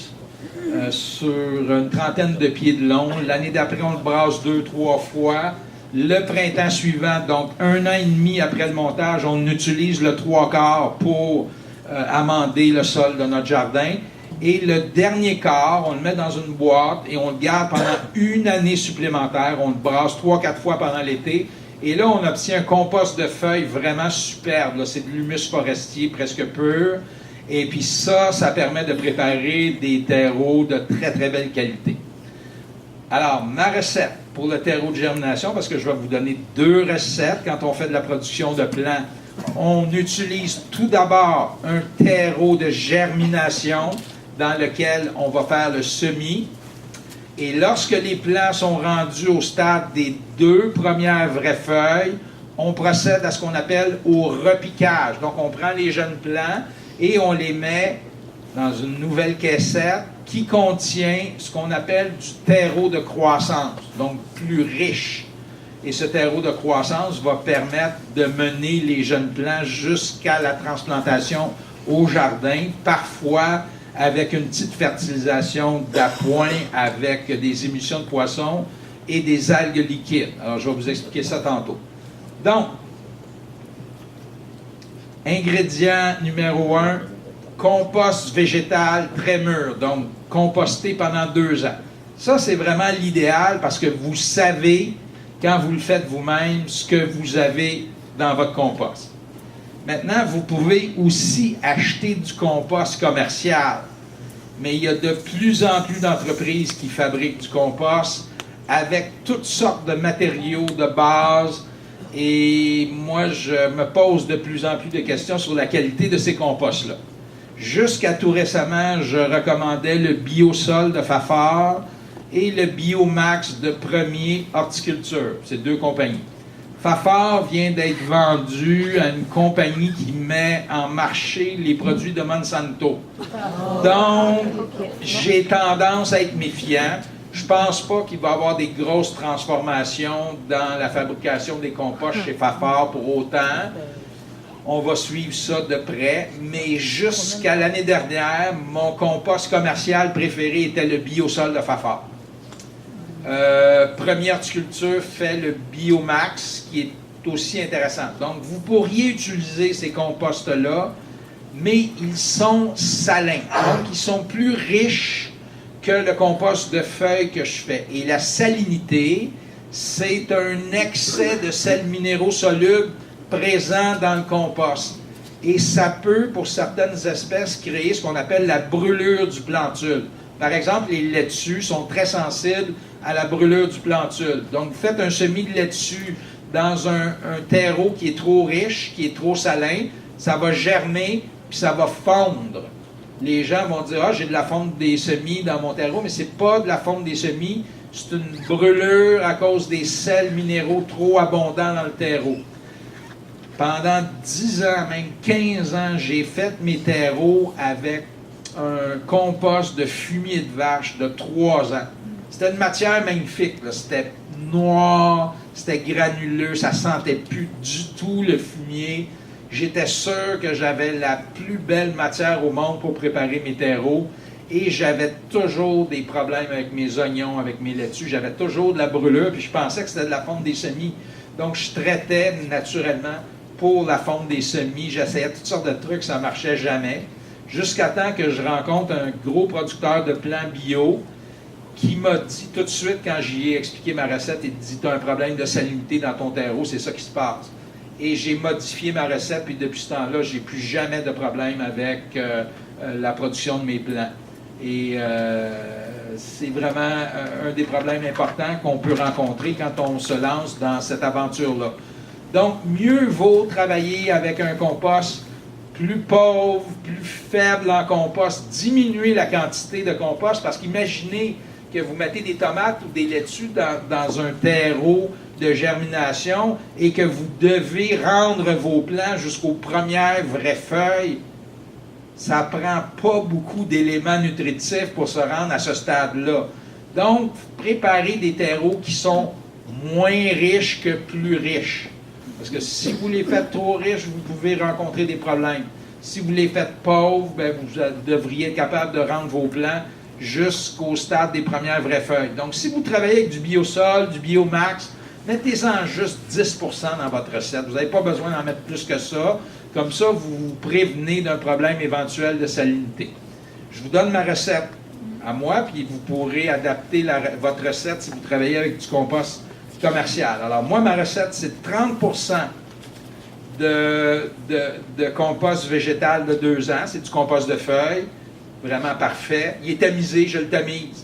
sur une trentaine de pieds de long. L'année d'après, on le brasse 2-3 fois. Le printemps suivant, donc 1 an et demi après le montage, on utilise le 3/4 pour amender le sol de notre jardin. Et le dernier quart, on le met dans une boîte et on le garde pendant 1 année supplémentaire. On le brasse 3-4 fois pendant l'été. Et là, on obtient un compost de feuilles vraiment superbe. C'est de l'humus forestier presque pur. Et puis ça permet de préparer des terreaux de très, très belle qualité. Alors, ma recette pour le terreau de germination, parce que je vais vous donner 2 recettes quand on fait de la production de plants. On utilise tout d'abord un terreau de germination dans lequel on va faire le semis. Et lorsque les plants sont rendus au stade des 2 premières vraies feuilles, on procède à ce qu'on appelle au repiquage. Donc, on prend les jeunes plants et on les met dans une nouvelle caissette qui contient ce qu'on appelle du terreau de croissance, donc plus riche. Et ce terreau de croissance va permettre de mener les jeunes plants jusqu'à la transplantation au jardin, parfois avec une petite fertilisation d'appoint avec des émissions de poissons et des algues liquides. Alors, je vais vous expliquer ça tantôt. Donc, ingrédient numéro 1, compost végétal très mûr, donc composté pendant 2 ans. Ça, c'est vraiment l'idéal parce que vous savez, quand vous le faites vous-même, ce que vous avez dans votre compost. Maintenant, vous pouvez aussi acheter du compost commercial, mais il y a de plus en plus d'entreprises qui fabriquent du compost avec toutes sortes de matériaux de base. Et moi, je me pose de plus en plus de questions sur la qualité de ces composts-là. Jusqu'à tout récemment, je recommandais le Biosol de Fafard et le Biomax de Premier Horticulture. C'est 2 compagnies. Fafard vient d'être vendu à une compagnie qui met en marché les produits de Monsanto. Donc, j'ai tendance à être méfiant. Je ne pense pas qu'il va y avoir des grosses transformations dans la fabrication des composts chez Fafard pour autant. On va suivre ça de près, mais jusqu'à l'année dernière, mon compost commercial préféré était le Biosol de Fafard. Premier Horticulture fait le Biomax, qui est aussi intéressant. Donc, vous pourriez utiliser ces composts-là, mais ils sont salins. Donc, ils sont plus riches que le compost de feuilles que je fais. Et la salinité, c'est un excès de sels minéraux solubles présent dans le compost. et ça peut, pour certaines espèces, créer ce qu'on appelle la brûlure du plantule. Par exemple, les laitues sont très sensibles à la brûlure du plantule. Donc, vous faites un semis de laitue dans un terreau qui est trop riche, qui est trop salin, ça va germer, puis ça va fondre. Les gens vont dire « Ah, j'ai de la fonte des semis dans mon terreau », mais c'est pas de la fonte des semis, c'est une brûlure à cause des sels minéraux trop abondants dans le terreau. Pendant 10 ans, même 15 ans, j'ai fait mes terreaux avec un compost de fumier de vache de 3 ans. C'était une matière magnifique, là. C'était noir, c'était granuleux, ça sentait plus du tout le fumier. J'étais sûr que j'avais la plus belle matière au monde pour préparer mes terreaux et j'avais toujours des problèmes avec mes oignons, avec mes laitues. J'avais toujours de la brûlure, puis je pensais que c'était de la fonte des semis. Donc, je traitais naturellement pour la fonte des semis. J'essayais toutes sortes de trucs, ça ne marchait jamais. Jusqu'à temps que je rencontre un gros producteur de plants bio qui m'a dit tout de suite, quand j'y ai expliqué ma recette, il dit « Tu as un problème de salinité dans ton terreau, c'est ça qui se passe. » Et j'ai modifié ma recette, puis depuis ce temps-là, j'ai plus jamais de problème avec la production de mes plants. Et c'est vraiment un des problèmes importants qu'on peut rencontrer quand on se lance dans cette aventure-là. Donc, mieux vaut travailler avec un compost plus pauvre, plus faible en compost, diminuer la quantité de compost, parce qu'imaginez que vous mettez des tomates ou des laitues dans un terreau de germination et que vous devez rendre vos plants jusqu'aux premières vraies feuilles, ça ne prend pas beaucoup d'éléments nutritifs pour se rendre à ce stade-là. Donc, préparez des terreaux qui sont moins riches que plus riches. Parce que si vous les faites trop riches, vous pouvez rencontrer des problèmes. Si vous les faites pauvres, bien, vous devriez être capable de rendre vos plants jusqu'au stade des premières vraies feuilles. Donc, si vous travaillez avec du biosol, du biomax, mettez-en juste 10% dans votre recette. Vous n'avez pas besoin d'en mettre plus que ça. Comme ça, vous vous prévenez d'un problème éventuel de salinité. Je vous donne ma recette à moi, puis vous pourrez adapter votre recette si vous travaillez avec du compost commercial. Alors, moi, ma recette, c'est 30% de compost végétal de 2 ans. C'est du compost de feuilles. Vraiment parfait. Il est tamisé, je le tamise.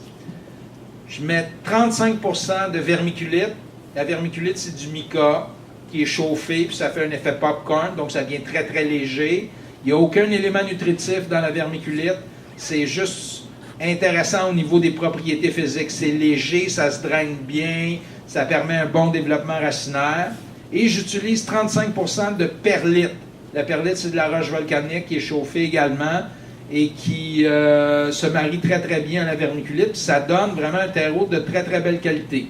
Je mets 35% de vermiculite. La vermiculite, c'est du mica qui est chauffé, puis ça fait un effet popcorn, donc ça devient très, très léger. Il n'y a aucun élément nutritif dans la vermiculite. C'est juste intéressant au niveau des propriétés physiques. C'est léger, ça se draine bien, ça permet un bon développement racinaire. Et j'utilise 35% de perlite. La perlite, c'est de la roche volcanique qui est chauffée également et qui se marie très, très bien à la vermiculite. Puis ça donne vraiment un terreau de très, très belle qualité.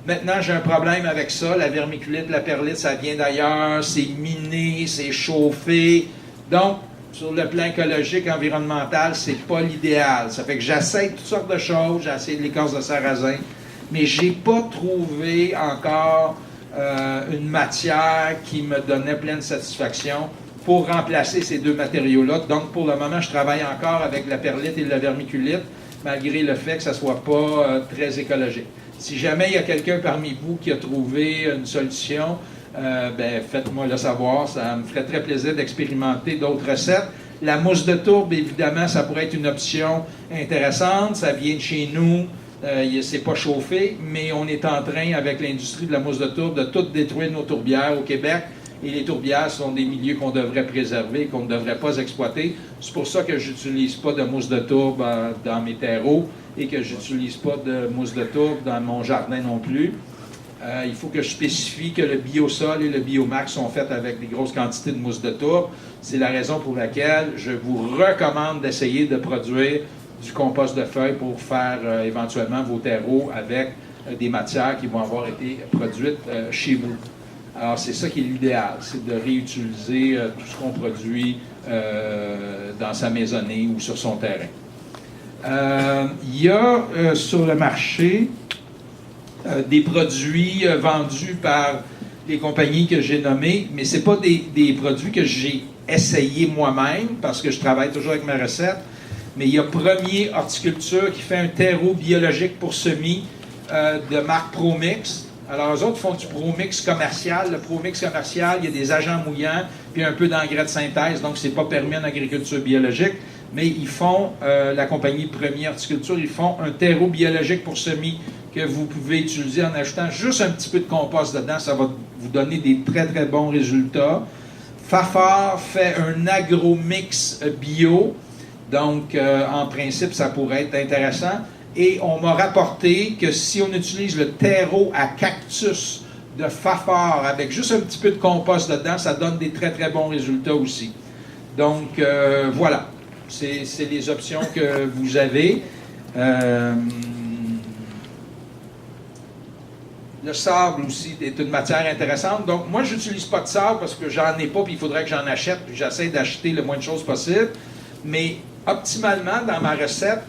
Maintenant, j'ai un problème avec ça. La vermiculite, la perlite, ça vient d'ailleurs, c'est miné, c'est chauffé. Donc, sur le plan écologique, environnemental, c'est pas l'idéal. Ça fait que j'essaie toutes sortes de choses. J'ai essayé de l'écorce de sarrasin, mais j'ai pas trouvé encore une matière qui me donnait pleine satisfaction pour remplacer ces deux matériaux-là. Donc, pour le moment, je travaille encore avec la perlite et la vermiculite, malgré le fait que ça ne soit pas très écologique. Si jamais il y a quelqu'un parmi vous qui a trouvé une solution, ben, faites-moi le savoir. Ça me ferait très plaisir d'expérimenter d'autres recettes. La mousse de tourbe, évidemment, ça pourrait être une option intéressante. Ça vient de chez nous. C'est pas chauffé, mais on est en train, avec l'industrie de la mousse de tourbe, de tout détruire nos tourbières au Québec. Et les tourbières sont des milieux qu'on devrait préserver, qu'on ne devrait pas exploiter. C'est pour ça que je n'utilise pas de mousse de tourbe dans mes terreaux et que je n'utilise pas de mousse de tourbe dans mon jardin non plus. Il faut que je spécifie que le biosol et le biomax sont faits avec des grosses quantités de mousse de tourbe. C'est la raison pour laquelle je vous recommande d'essayer de produire du compost de feuilles pour faire éventuellement vos terreaux avec des matières qui vont avoir été produites chez vous. Alors, c'est ça qui est l'idéal, c'est de réutiliser tout ce qu'on produit dans sa maisonnée ou sur son terrain. Il y a sur le marché des produits vendus par les compagnies que j'ai nommées, mais ce n'est pas des produits que j'ai essayés moi-même, parce que je travaille toujours avec ma recette, mais il y a Premier Horticulture qui fait un terreau biologique pour semis de marque ProMix. Alors, eux autres font du ProMix commercial. Le ProMix commercial, il y a des agents mouillants, puis un peu d'engrais de synthèse, donc c'est pas permis en agriculture biologique. Mais ils font, la compagnie Premier Horticulture, ils font un terreau biologique pour semis que vous pouvez utiliser en ajoutant juste un petit peu de compost dedans. Ça va vous donner des très, très bons résultats. Fafard fait un agromix bio. Donc, en principe, ça pourrait être intéressant. Et on m'a rapporté que si on utilise le terreau à cactus de Fafard avec juste un petit peu de compost dedans, ça donne des très, très bons résultats aussi. Donc, voilà. C'est les options que vous avez. Le sable aussi est une matière intéressante. Donc, moi, je n'utilise pas de sable parce que j'en ai pas, puis il faudrait que j'en achète, puis j'essaie d'acheter le moins de choses possible. Mais optimalement, dans ma recette,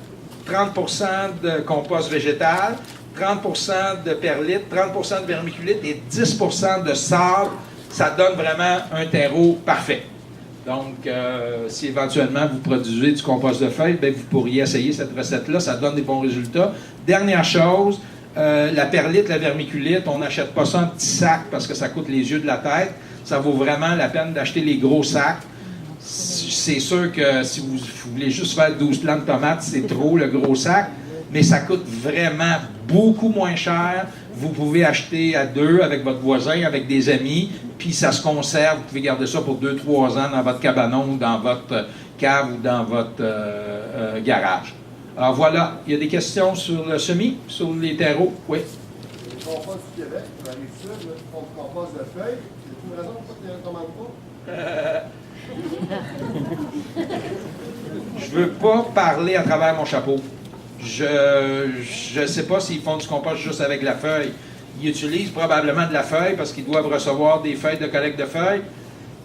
30% de compost végétal, 30% de perlite, 30% de vermiculite et 10% de sable, ça donne vraiment un terreau parfait. Donc, si éventuellement vous produisez du compost de feuilles, bien, vous pourriez essayer cette recette-là, ça donne des bons résultats. Dernière chose, la perlite, la vermiculite, on n'achète pas ça en petits sacs parce que ça coûte les yeux de la tête. Ça vaut vraiment la peine d'acheter les gros sacs. C'est sûr que si vous voulez juste faire 12 plants de tomates, c'est trop le gros sac, mais ça coûte vraiment beaucoup moins cher. Vous pouvez acheter à deux avec votre voisin, avec des amis, puis ça se conserve. Vous pouvez garder ça pour 2-3 ans dans votre cabanon ou dans votre cave ou dans votre garage. Alors voilà, il y a des questions sur le semis, sur les terreaux? Oui? Les composts du Québec, dans la rive-sud, ils font du compost de feuilles. C'est une raison pourquoi tu ne les recommandes pas? Je veux pas parler à travers mon chapeau. Je ne sais pas s'ils font du compost juste avec la feuille. Ils utilisent probablement de la feuille parce qu'ils doivent recevoir des feuilles de collecte de feuilles,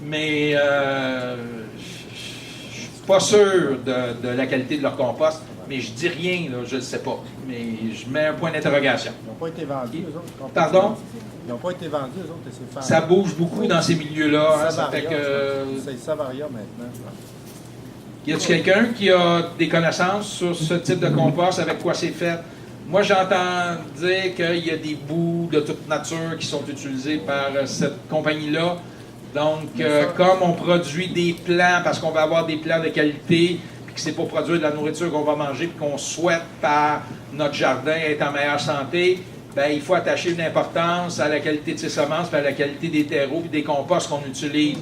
mais je suis pas sûr de la qualité de leur compost. Mais je dis rien, là, je ne sais pas. Mais je mets un point d'interrogation. Ils n'ont pas été vendus, eux autres? Pardon? Ils n'ont pas été vendus, eux autres, ces femmes. Ça bouge beaucoup dans ces milieux-là. Hein, ça fait Savaria, que... c'est Savaria maintenant, je pense. Y a-t-il quelqu'un qui a des connaissances sur ce type de compost, avec quoi c'est fait? Moi, j'entends dire qu'il y a des bouts de toute nature qui sont utilisés par cette compagnie-là. Donc, comme on produit des plants, parce qu'on va avoir des plants de qualité, puis que c'est pour produire de la nourriture qu'on va manger, puis qu'on souhaite par notre jardin être en meilleure santé, bien, il faut attacher une importance à la qualité de ses semences, puis à la qualité des terreaux, puis des composts qu'on utilise.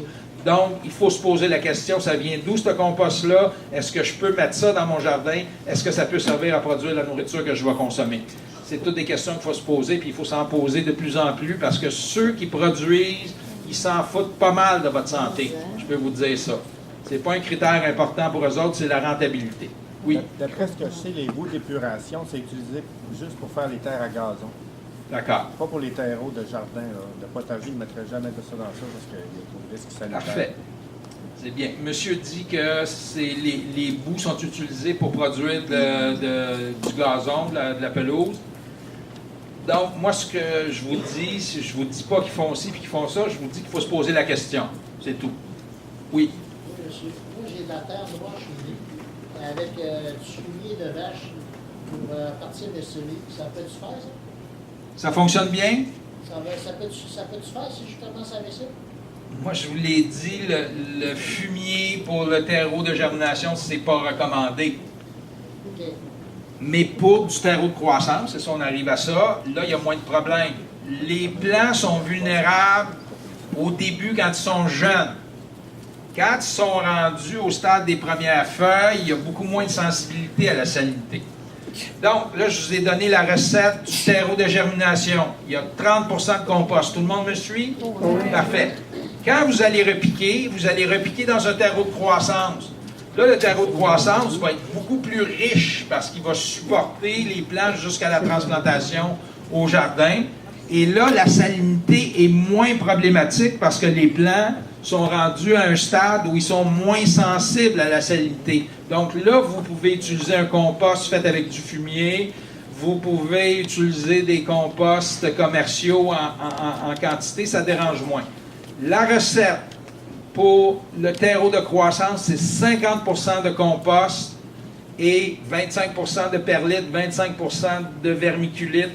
Donc, il faut se poser la question, ça vient d'où ce compost-là? Est-ce que je peux mettre ça dans mon jardin? Est-ce que ça peut servir à produire la nourriture que je vais consommer? C'est toutes des questions qu'il faut se poser, puis il faut s'en poser de plus en plus, parce que ceux qui produisent, ils s'en foutent pas mal de votre santé. Je peux vous dire ça. C'est pas un critère important pour eux autres, c'est la rentabilité. Oui. D'après ce que je sais, les bouts d'épuration, c'est utilisé juste pour faire les terres à gazon. D'accord. Pas pour les terreaux de jardin, là. De potager, je ne mettrais jamais de ça dans ça parce qu'il y a trop de risques sanitaires. Parfait. C'est bien. Monsieur dit que les bouts sont utilisés pour produire du gazon, de la pelouse. Donc, moi, ce que je vous dis, je vous dis pas qu'ils font ci puis qu'ils font ça, je vous dis qu'il faut se poser la question. C'est tout. Oui. Oui, monsieur. Moi, j'ai de la terre noire chez nous, avec du fumier de vache pour partir des semis. Ça peut se faire, ça? Ça fonctionne bien? Ça peut se faire si je commence avec ça? Moi, je vous l'ai dit, le fumier pour le terreau de germination, c'est pas recommandé. OK. Mais pour du terreau de croissance, et si on arrive à ça, là, il y a moins de problèmes. Les plants sont vulnérables au début quand ils sont jeunes. Quand ils sont rendus au stade des premières feuilles, il y a beaucoup moins de sensibilité à la salinité. Donc, là, je vous ai donné la recette du terreau de germination. Il y a 30% de compost. Tout le monde me suit? Oui. Parfait. Quand vous allez repiquer dans un terreau de croissance. Là, le terreau de croissance va être beaucoup plus riche parce qu'il va supporter les plants jusqu'à la transplantation au jardin. Et là, la salinité est moins problématique parce que les plants sont rendus à un stade où ils sont moins sensibles à la salinité. Donc là, vous pouvez utiliser un compost fait avec du fumier, vous pouvez utiliser des composts commerciaux en quantité, ça dérange moins. La recette pour le terreau de croissance, c'est 50% de compost et 25% de perlite, 25% de vermiculite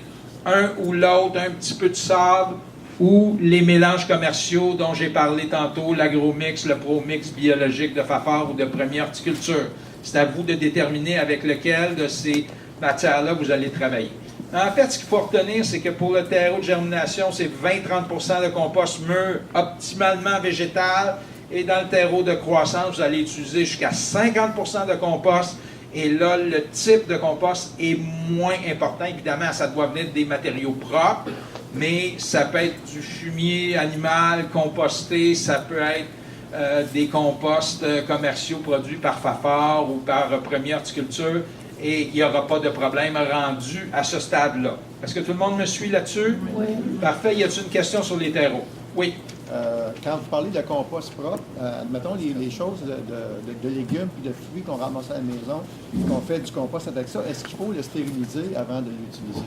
un ou l'autre, un petit peu de sable, ou les mélanges commerciaux dont j'ai parlé tantôt, l'agromix, le pro-mix biologique de Fafard ou de Première Horticulture. C'est à vous de déterminer avec lequel de ces matières-là vous allez travailler. En fait, ce qu'il faut retenir, c'est que pour le terreau de germination, c'est 20-30% de compost mûr, optimalement végétal, et dans le terreau de croissance, vous allez utiliser jusqu'à 50% de compost. Et là, le type de compost est moins important. Évidemment, ça doit venir des matériaux propres, mais ça peut être du fumier animal composté, ça peut être des composts commerciaux produits par Fafard ou par Première Horticulture, et il n'y aura pas de problème rendu à ce stade-là. Est-ce que tout le monde me suit là-dessus? Oui. Parfait. Y a-t-il une question sur les terreaux? Oui. Quand vous parlez de compost propre, admettons les choses de légumes et de fruits qu'on ramasse à la maison, qu'on fait du compost avec ça, est-ce qu'il faut le stériliser avant de l'utiliser?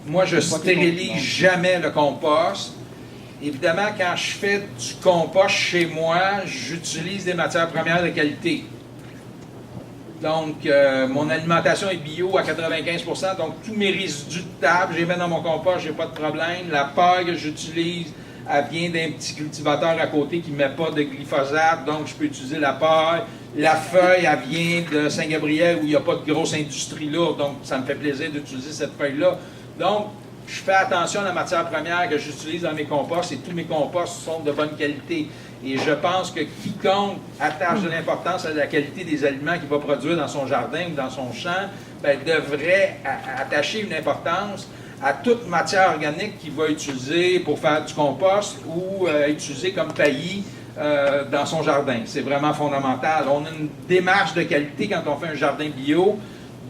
Moi, je stérilise jamais le compost. Évidemment, quand je fais du compost chez moi, j'utilise des matières premières de qualité. Donc, mon alimentation est bio à 95%, donc tous mes résidus de table, je les mets dans mon compost, j'ai pas de problème. La paille que j'utilise, elle vient d'un petit cultivateur à côté qui ne met pas de glyphosate, donc je peux utiliser la paille. La feuille, elle vient de Saint-Gabriel où il n'y a pas de grosse industrie lourde, donc ça me fait plaisir d'utiliser cette feuille-là. Donc, je fais attention à la matière première que j'utilise dans mes composts et tous mes composts sont de bonne qualité. Et je pense que quiconque attache de l'importance à la qualité des aliments qu'il va produire dans son jardin ou dans son champ, bien, devrait attacher une importance à toute matière organique qu'il va utiliser pour faire du compost ou utiliser comme paillis dans son jardin. C'est vraiment fondamental. On a une démarche de qualité quand on fait un jardin bio.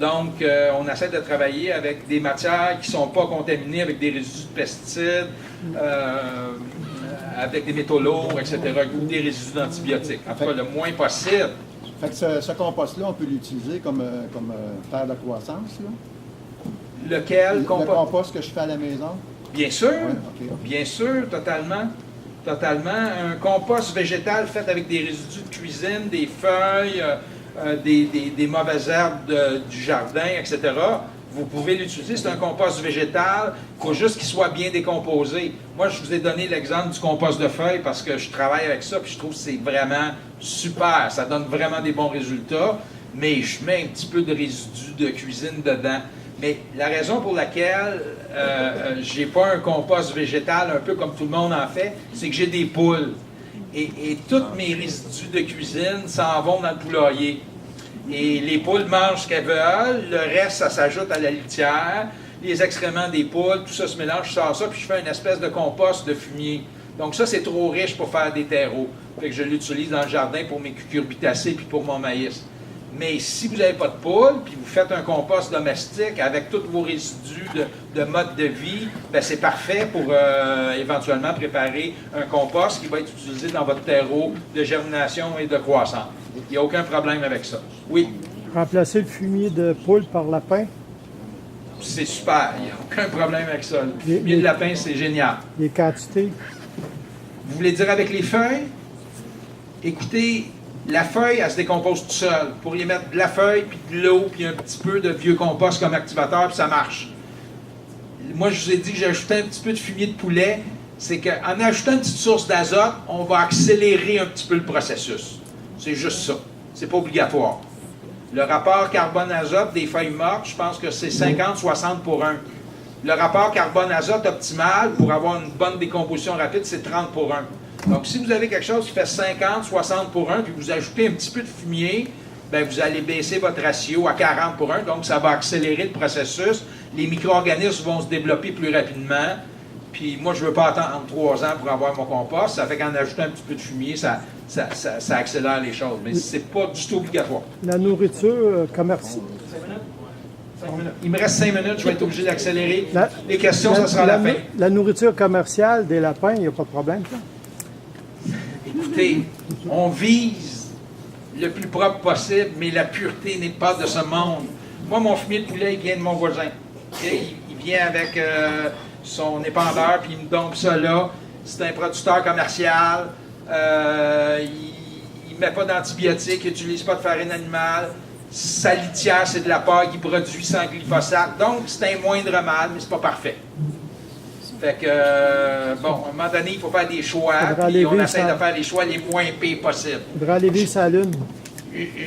Donc, on essaie de travailler avec des matières qui ne sont pas contaminées avec des résidus de pesticides, avec des métaux lourds, etc., ou des résidus d'antibiotiques. En tout cas, le moins possible. Fait que ce compost-là, on peut l'utiliser comme terre de croissance, là? Lequel Le compost que je fais à la maison? Bien sûr, Ouais, ok. bien sûr, totalement. Totalement. Un compost végétal fait avec des résidus de cuisine, des feuilles, des mauvaises herbes du jardin, etc., vous pouvez l'utiliser. C'est un compost végétal. Il faut juste qu'il soit bien décomposé. Moi, je vous ai donné l'exemple du compost de feuilles parce que je travaille avec ça et je trouve que c'est vraiment super. Ça donne vraiment des bons résultats, mais je mets un petit peu de résidus de cuisine dedans. Mais la raison pour laquelle j'ai pas un compost végétal un peu comme tout le monde en fait, c'est que j'ai des poules. Et tous mes résidus de cuisine s'en vont dans le poulailler. Et les poules mangent ce qu'elles veulent, le reste, ça s'ajoute à la litière, les excréments des poules, tout ça se mélange, je sors ça, puis je fais une espèce de compost de fumier. Donc ça, c'est trop riche pour faire des terreaux. Fait que je l'utilise dans le jardin pour mes cucurbitacées puis pour mon maïs. Mais si vous n'avez pas de poules, puis vous faites un compost domestique avec tous vos résidus de mode de vie, bien, c'est parfait pour éventuellement préparer un compost qui va être utilisé dans votre terreau de germination et de croissance. Il n'y a aucun problème avec ça. Oui, Remplacer le fumier de poule par lapin, c'est super. Il n'y a aucun problème avec ça. Le fumier de lapin, c'est génial. les quantités. Vous voulez dire avec les feuilles? Écoutez, la feuille, elle se décompose toute seule. Vous pourriez mettre de la feuille, puis de l'eau, puis un petit peu de vieux compost comme activateur, puis ça marche. Moi, je vous ai dit que j'ai ajouté un petit peu de fumier de poulet. C'est qu'en ajoutant une petite source d'azote, on va accélérer un petit peu le processus. C'est juste ça. C'est pas obligatoire. Le rapport carbone-azote des feuilles mortes, je pense que c'est 50-60 pour 1. Le rapport carbone-azote optimal, pour avoir une bonne décomposition rapide, c'est 30 pour 1. Donc, si vous avez quelque chose qui fait 50-60 pour 1, puis vous ajoutez un petit peu de fumier, bien, vous allez baisser votre ratio à 40 pour 1, donc ça va accélérer le processus. Les micro-organismes vont se développer plus rapidement. Puis moi, je ne veux pas attendre 3 ans pour avoir mon compost. Ça fait qu'en ajoutant un petit peu de fumier, ça accélère les choses. Mais c'est pas du tout obligatoire. La nourriture commerciale. 5 minutes. Il me reste 5 minutes, je vais être obligé d'accélérer. Les questions, ça sera à la fin. La nourriture commerciale des lapins, il n'y a pas de problème, ça? Écoutez, on vise le plus propre possible, mais la pureté n'est pas de ce monde. Moi, mon fumier de poulet, il vient de mon voisin. Il vient avec son épandeur, puis il me dompe ça là. C'est un producteur commercial. Il ne met pas d'antibiotiques, il n'utilise pas de farine animale. sa litière, c'est de la paille qui produit sans glyphosate. Donc, c'est un moindre mal, mais c'est pas parfait. Fait que, bon, à un moment donné, il faut faire des choix, puis on essaie de faire les choix les moins pires possibles. Il faudrait aller vivre sa lune.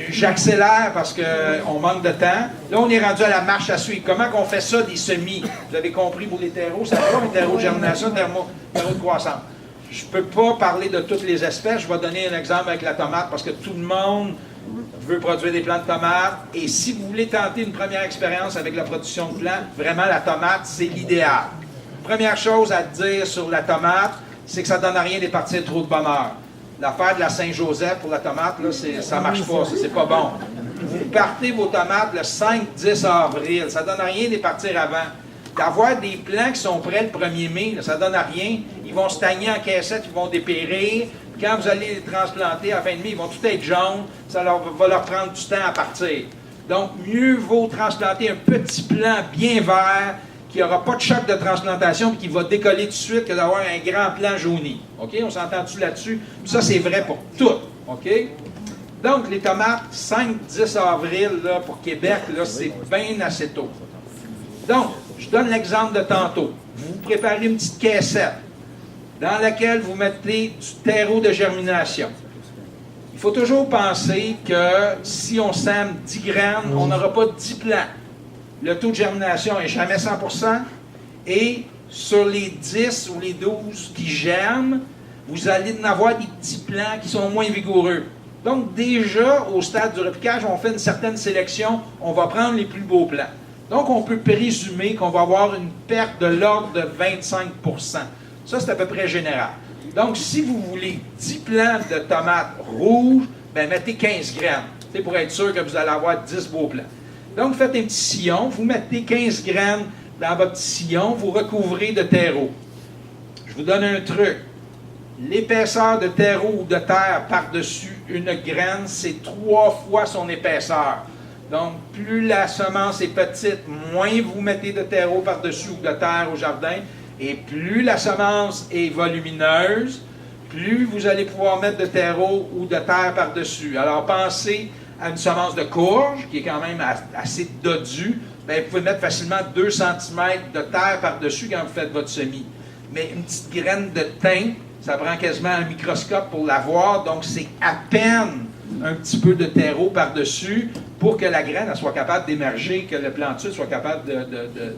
J'accélère parce qu'on manque de temps. Là, on est rendu à la marche à suivre. Comment qu'on fait ça, des semis? Vous avez compris pour les terreaux, ça va, un terreau de germination, un terreau de croissance. Je ne peux pas parler de toutes les espèces. Je vais donner un exemple avec la tomate parce que tout le monde veut produire des plants de tomates. Et si vous voulez tenter une première expérience avec la production de plants, vraiment, la tomate, c'est l'idéal. Première chose à dire sur la tomate, c'est que ça ne donne à rien de partir trop de bonheur. L'affaire de la Saint-Joseph pour la tomate, là, ça ne marche pas, ça, c'est pas bon. Vous partez vos tomates le 5-10 avril, ça ne donne à rien de partir avant. D'avoir des plants qui sont prêts le 1er mai, là, ça ne donne à rien. Ils vont stagner en caissette, ils vont dépérir. Quand vous allez les transplanter à la fin de mai, ils vont tout être jaunes, ça va leur prendre du temps à partir. Donc, mieux vaut transplanter un petit plant bien vert, qui n'aura pas de choc de transplantation et qui va décoller tout de suite que d'avoir un grand plant jauni. OK? On s'entend-tu là-dessus? Ça, c'est vrai pour tout. OK? Donc, les tomates, 5-10 avril, là, pour Québec, là, c'est bien assez tôt. Donc, je donne l'exemple de tantôt. Vous préparez une petite caissette dans laquelle vous mettez du terreau de germination. Il faut toujours penser que si on sème 10 graines, on n'aura pas 10 plants. Le taux de germination n'est jamais 100%. Et sur les 10 ou les 12 qui germent, vous allez en avoir des petits plants qui sont moins vigoureux. Donc déjà, au stade du repiquage, on fait une certaine sélection. On va prendre les plus beaux plants. Donc on peut présumer qu'on va avoir une perte de l'ordre de 25%. Ça, c'est à peu près général. Donc si vous voulez 10 plants de tomates rouges, bien, mettez 15 graines. C'est pour être sûr que vous allez avoir 10 beaux plants. Donc, vous faites un petit sillon, vous mettez 15 graines dans votre sillon, vous recouvrez de terreau. Je vous donne un truc. L'épaisseur de terreau ou de terre par-dessus une graine, c'est 3 fois son épaisseur. Donc, plus la semence est petite, moins vous mettez de terreau par-dessus ou de terre au jardin, et plus la semence est volumineuse, plus vous allez pouvoir mettre de terreau ou de terre par-dessus. Alors, pensez à une semence de courge, qui est quand même assez dodue, bien, vous pouvez mettre facilement 2 cm de terre par-dessus quand vous faites votre semis. Mais une petite graine de thym, ça prend quasiment un microscope pour la voir, donc c'est à peine un petit peu de terreau par-dessus pour que la graine elle soit capable d'émerger, que le plantude soit capable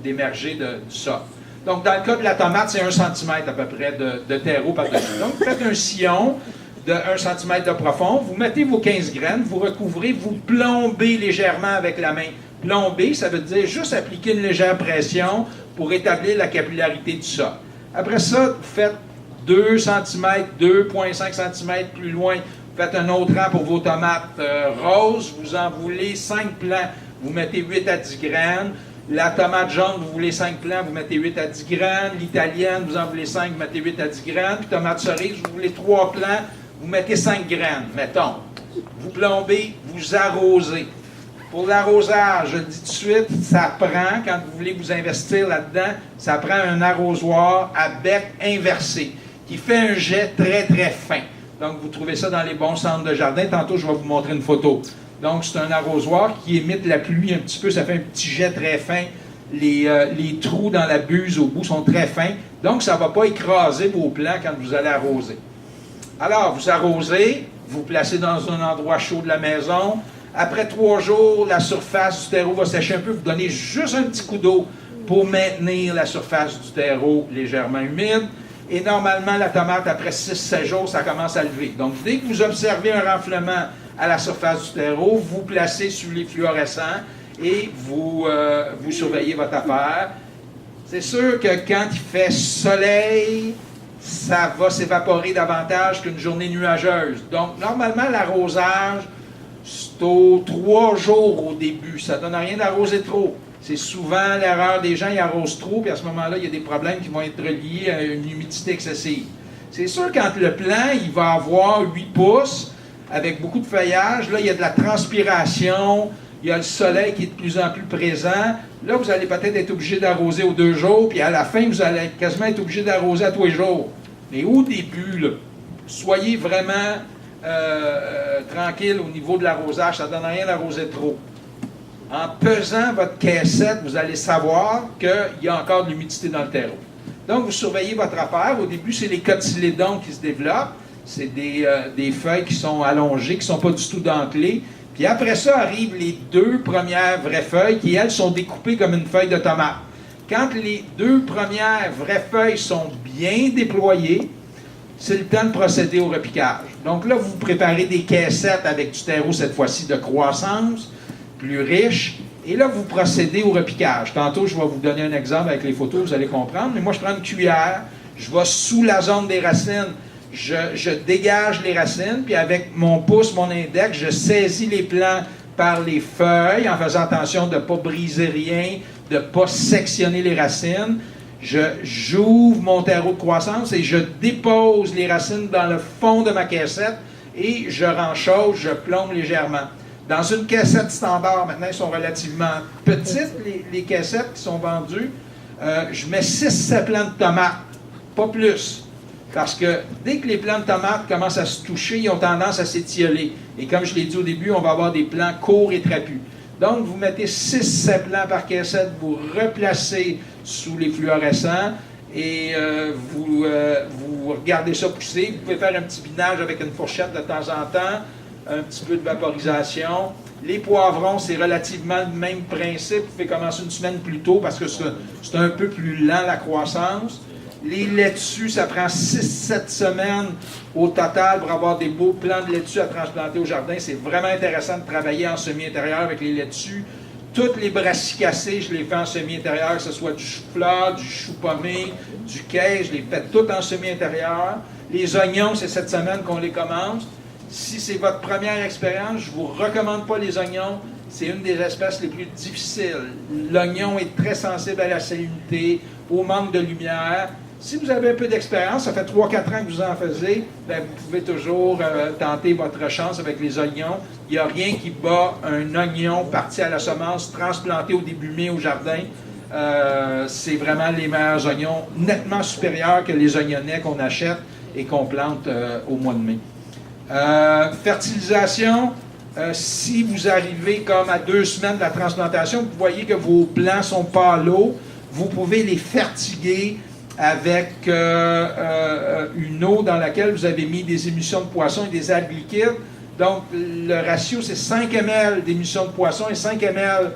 d'émerger du sol. Donc, dans le cas de la tomate, c'est 1 cm à peu près de terreau par-dessus. Donc, vous faites un sillon de 1 cm de profond, vous mettez vos 15 graines, vous recouvrez, vous plombez légèrement avec la main. Plomber, ça veut dire juste appliquer une légère pression pour établir la capillarité du sol. Après ça, vous faites 2 cm, 2,5 cm plus loin, vous faites un autre rang pour vos tomates roses, vous en voulez 5 plants, vous mettez 8 à 10 graines. La tomate jaune, vous voulez 5 plants, vous mettez 8 à 10 graines. L'italienne, vous en voulez 5, vous mettez 8 à 10 graines. Puis tomate cerise, vous voulez 3 plants, vous mettez 5 graines, mettons. Vous plombez, vous arrosez. Pour l'arrosage, je le dis tout de suite, ça prend, quand vous voulez vous investir là-dedans, ça prend un arrosoir à bec inversé, qui fait un jet très, très fin. Donc, vous trouvez ça dans les bons centres de jardin. Tantôt, je vais vous montrer une photo. Donc, c'est un arrosoir qui émite la pluie un petit peu. Ça fait un petit jet très fin. Les trous dans la buse au bout sont très fins. Donc, ça ne va pas écraser vos plants quand vous allez arroser. Alors, vous arrosez, vous placez dans un endroit chaud de la maison. Après 3 jours, la surface du terreau va sécher un peu. Vous donnez juste un petit coup d'eau pour maintenir la surface du terreau légèrement humide. Et normalement, la tomate, après 6-7 jours, ça commence à lever. Donc, dès que vous observez un renflement à la surface du terreau, vous placez sur les fluorescents et vous surveillez votre affaire. C'est sûr que quand il fait soleil, ça va s'évaporer davantage qu'une journée nuageuse. Donc, normalement, l'arrosage, c'est aux 3 jours au début. Ça ne donne rien d'arroser trop. C'est souvent l'erreur des gens, ils arrosent trop, puis à ce moment-là, il y a des problèmes qui vont être liés à une humidité excessive. C'est sûr, quand le plant, il va avoir 8 pouces, avec beaucoup de feuillage, là, il y a de la transpiration, il y a le soleil qui est de plus en plus présent. Là, vous allez peut-être être obligé d'arroser aux 2 jours, puis à la fin, vous allez quasiment être obligé d'arroser à tous les jours. Mais au début, là, soyez vraiment tranquille au niveau de l'arrosage, ça ne donne rien d'arroser trop. En pesant votre caissette, vous allez savoir qu'il y a encore de l'humidité dans le terreau. Donc, vous surveillez votre affaire. Au début, c'est les cotylédons qui se développent. C'est des feuilles qui sont allongées, qui ne sont pas du tout dentelées. Puis après ça, arrivent les 2 premières vraies feuilles qui, elles, sont découpées comme une feuille de tomate. Quand les 2 premières vraies feuilles sont bien déployées, c'est le temps de procéder au repiquage. Donc là, vous préparez des caissettes avec du terreau, cette fois-ci de croissance, plus riche. Et là, vous procédez au repiquage. Tantôt, je vais vous donner un exemple avec les photos, vous allez comprendre. Mais moi, je prends une cuillère, je vais sous la zone des racines, je dégage les racines, puis avec mon pouce, mon index, je saisis les plants par les feuilles en faisant attention de ne pas briser rien, de ne pas sectionner les racines. J'ouvre mon terreau de croissance et je dépose les racines dans le fond de ma caissette et je renchausse, je plombe légèrement. Dans une caissette standard, maintenant, ils sont relativement petites, les caissettes qui sont vendues. Je mets 6-7 plants de tomates, pas plus. Parce que dès que les plants de tomates commencent à se toucher, ils ont tendance à s'étioler. Et comme je l'ai dit au début, on va avoir des plants courts et trapus. Donc, vous mettez 6-7 plants par caissette, vous replacez sous les fluorescents et vous regardez ça pousser. Vous pouvez faire un petit binage avec une fourchette de temps en temps, un petit peu de vaporisation. Les poivrons, c'est relativement le même principe. Vous pouvez commencer une semaine plus tôt parce que c'est un peu plus lent la croissance. Les laitues, ça prend 6-7 semaines au total pour avoir des beaux plants de laitue à transplanter au jardin. C'est vraiment intéressant de travailler en semi-intérieur avec les laitues. Toutes les brassicacées, je les fais en semi-intérieur, que ce soit du chou-fleur, du chou pommé, du quai, je les fais toutes en semi-intérieur. Les oignons, c'est cette semaine qu'on les commence. Si c'est votre première expérience, je ne vous recommande pas les oignons. C'est une des espèces les plus difficiles. L'oignon est très sensible à la salinité, au manque de lumière. Si vous avez un peu d'expérience, ça fait 3-4 ans que vous en faisiez, bien, vous pouvez toujours tenter votre chance avec les oignons. Il n'y a rien qui bat un oignon parti à la semence, transplanté au début mai au jardin. C'est vraiment les meilleurs oignons, nettement supérieurs que les oignonnais qu'on achète et qu'on plante au mois de mai. Fertilisation, si vous arrivez comme à 2 semaines de la transplantation, vous voyez que vos plants sont pas l'eau, vous pouvez les fertiguer avec une eau dans laquelle vous avez mis des émissions de poissons et des algues liquides. Donc, le ratio, c'est 5 ml d'émissions de poissons et 5 ml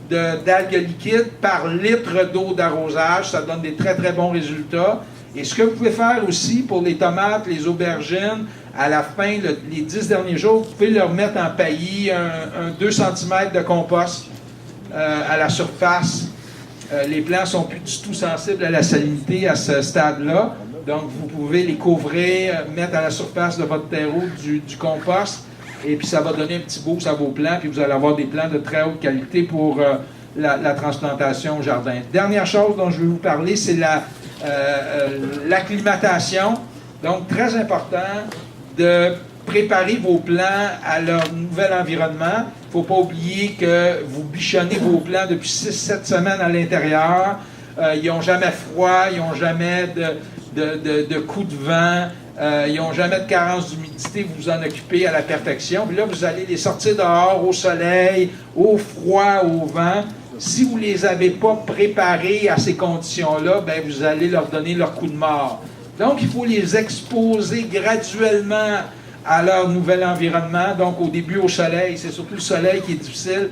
d'algues liquides par litre d'eau d'arrosage. Ça donne des très, très bons résultats. Et ce que vous pouvez faire aussi pour les tomates, les aubergines, à la fin, les 10 derniers jours, vous pouvez leur mettre en paillis un 2 cm de compost à la surface. Les plants ne sont plus du tout sensibles à la salinité à ce stade-là. Donc, vous pouvez les couvrir, mettre à la surface de votre terreau du compost, et puis ça va donner un petit boost à vos plants, puis vous allez avoir des plants de très haute qualité pour la transplantation au jardin. Dernière chose dont je vais vous parler, c'est l'acclimatation. Donc, très important de préparer vos plants à leur nouvel environnement. Il ne faut pas oublier que vous bichonnez vos plants depuis 6-7 semaines à l'intérieur. Ils n'ont jamais froid, ils n'ont jamais de coups de vent, ils n'ont jamais de carence d'humidité. Vous vous en occupez à la perfection. Puis là, vous allez les sortir dehors, au soleil, au froid, au vent. Si vous ne les avez pas préparés à ces conditions-là, ben vous allez leur donner leur coup de mort. Donc, il faut les exposer graduellement à leur nouvel environnement. Donc, au début, au soleil. C'est surtout le soleil qui est difficile.